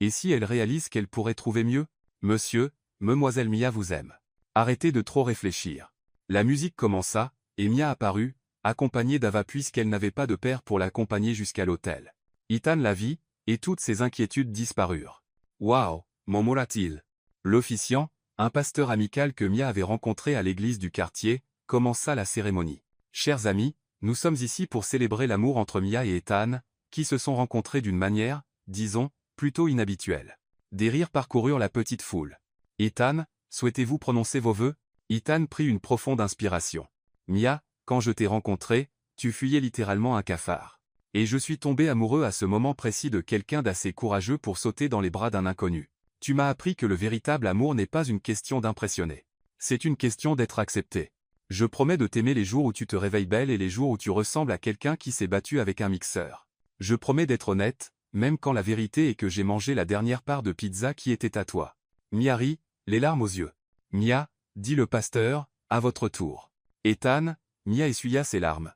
Et si elle réalise qu'elle pourrait trouver mieux? Monsieur, Mademoiselle Mia vous aime. Arrêtez de trop réfléchir. La musique commença, et Mia apparut, accompagnée d'Ava puisqu'elle n'avait pas de père pour l'accompagner jusqu'à l'hôtel. Ethan la vit, et toutes ses inquiétudes disparurent. Waouh, murmura-t-il. L'officiant, un pasteur amical que Mia avait rencontré à l'église du quartier, commença la cérémonie. Chers amis, nous sommes ici pour célébrer l'amour entre Mia et Ethan, qui se sont rencontrés d'une manière, disons, plutôt inhabituelle. Des rires parcoururent la petite foule. Ethan, souhaitez-vous prononcer vos vœux? Ethan prit une profonde inspiration. Mia, quand je t'ai rencontré, tu fuyais littéralement un cafard. Et je suis tombé amoureux à ce moment précis de quelqu'un d'assez courageux pour sauter dans les bras d'un inconnu. Tu m'as appris que le véritable amour n'est pas une question d'impressionner. C'est une question d'être accepté. Je promets de t'aimer les jours où tu te réveilles belle et les jours où tu ressembles à quelqu'un qui s'est battu avec un mixeur. Je promets d'être honnête, même quand la vérité est que j'ai mangé la dernière part de pizza qui était à toi. Mia rit, les larmes aux yeux. Mia, dit le pasteur, à votre tour. Ethan, Mia essuya ses larmes.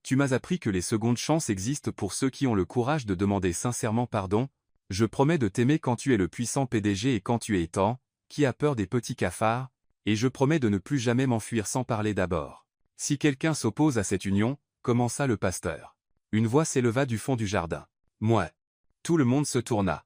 Tu m'as appris que les secondes chances existent pour ceux qui ont le courage de demander sincèrement pardon. Je promets de t'aimer quand tu es le puissant PDG et quand tu es Ethan, qui a peur des petits cafards, et je promets de ne plus jamais m'enfuir sans parler d'abord. Si quelqu'un s'oppose à cette union, commença le pasteur. Une voix s'éleva du fond du jardin. Moi. Tout le monde se tourna.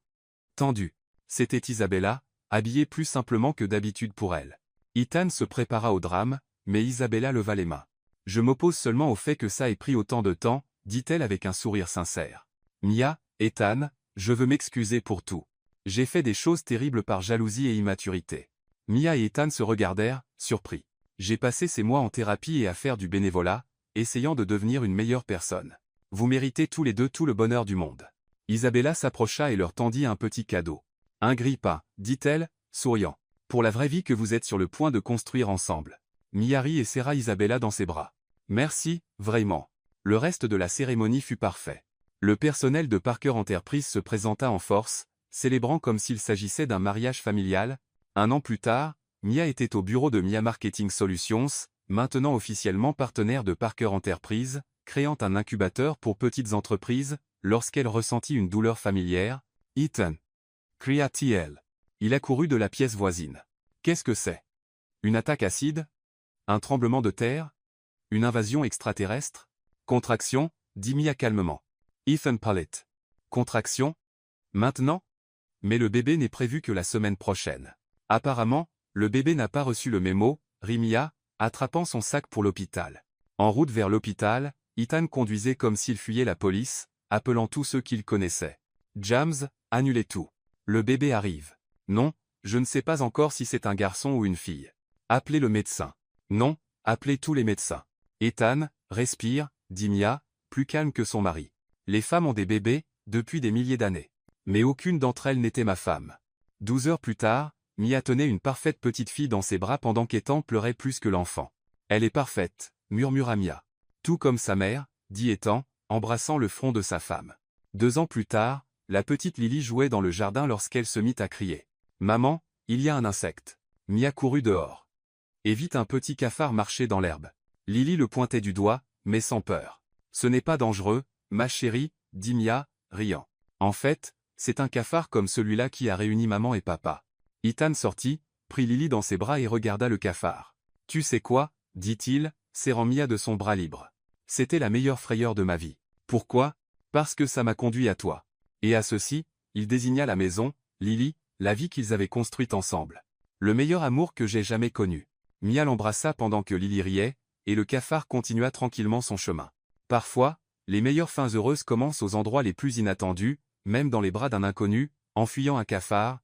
Tendu. C'était Isabella, habillée plus simplement que d'habitude pour elle. Ethan se prépara au drame, mais Isabella leva les mains. Je m'oppose seulement au fait que ça ait pris autant de temps, dit-elle avec un sourire sincère. Mia, Ethan, je veux m'excuser pour tout. J'ai fait des choses terribles par jalousie et immaturité. Mia et Ethan se regardèrent, surpris. J'ai passé ces mois en thérapie et à faire du bénévolat, essayant de devenir une meilleure personne. Vous méritez tous les deux tout le bonheur du monde. Isabella s'approcha et leur tendit un petit cadeau. Un grille-pain, dit-elle, souriant. Pour la vraie vie que vous êtes sur le point de construire ensemble. Mia rit et serra Isabella dans ses bras. Merci, vraiment. Le reste de la cérémonie fut parfait. Le personnel de Parker Enterprise se présenta en force, célébrant comme s'il s'agissait d'un mariage familial. Un an plus tard, Mia était au bureau de Mia Marketing Solutions, maintenant officiellement partenaire de Parker Enterprise, créant un incubateur pour petites entreprises, lorsqu'elle ressentit une douleur familière. Ethan. Cria-t-il. Il accourut de la pièce voisine. Qu'est-ce que c'est? Une attaque acide? Un tremblement de terre? Une invasion extraterrestre? Contraction, dit Mia calmement. Ethan Pallett. Contraction? Maintenant? Mais le bébé n'est prévu que la semaine prochaine. Apparemment, le bébé n'a pas reçu le mémo, rit Mia, attrapant son sac pour l'hôpital. En route vers l'hôpital, Ethan conduisait comme s'il fuyait la police, appelant tous ceux qu'il connaissait. James, annulez tout. Le bébé arrive. Non, je ne sais pas encore si c'est un garçon ou une fille. Appelez le médecin. Non, appelez tous les médecins. Ethan, respire, dit Mia, plus calme que son mari. Les femmes ont des bébés, depuis des milliers d'années. Mais aucune d'entre elles n'était ma femme. 12 heures plus tard, Mia tenait une parfaite petite fille dans ses bras pendant qu'Ethan pleurait plus que l'enfant. Elle est parfaite, murmura Mia. Tout comme sa mère, dit Ethan, embrassant le front de sa femme. 2 ans plus tard, la petite Lily jouait dans le jardin lorsqu'elle se mit à crier. Maman, il y a un insecte. Mia courut dehors. Et vit un petit cafard marcher dans l'herbe. Lily le pointait du doigt, mais sans peur. Ce n'est pas dangereux, ma chérie, dit Mia, riant. En fait, c'est un cafard comme celui-là qui a réuni maman et papa. Ethan sortit, prit Lily dans ses bras et regarda le cafard. Tu sais quoi, dit-il, serrant Mia de son bras libre. C'était la meilleure frayeur de ma vie. Pourquoi? Parce que ça m'a conduit à toi. Et à ceci, il désigna la maison, Lily, la vie qu'ils avaient construite ensemble. Le meilleur amour que j'ai jamais connu. Mia l'embrassa pendant que Lily riait, et le cafard continua tranquillement son chemin. Parfois, les meilleures fins heureuses commencent aux endroits les plus inattendus, même dans les bras d'un inconnu, en fuyant un cafard,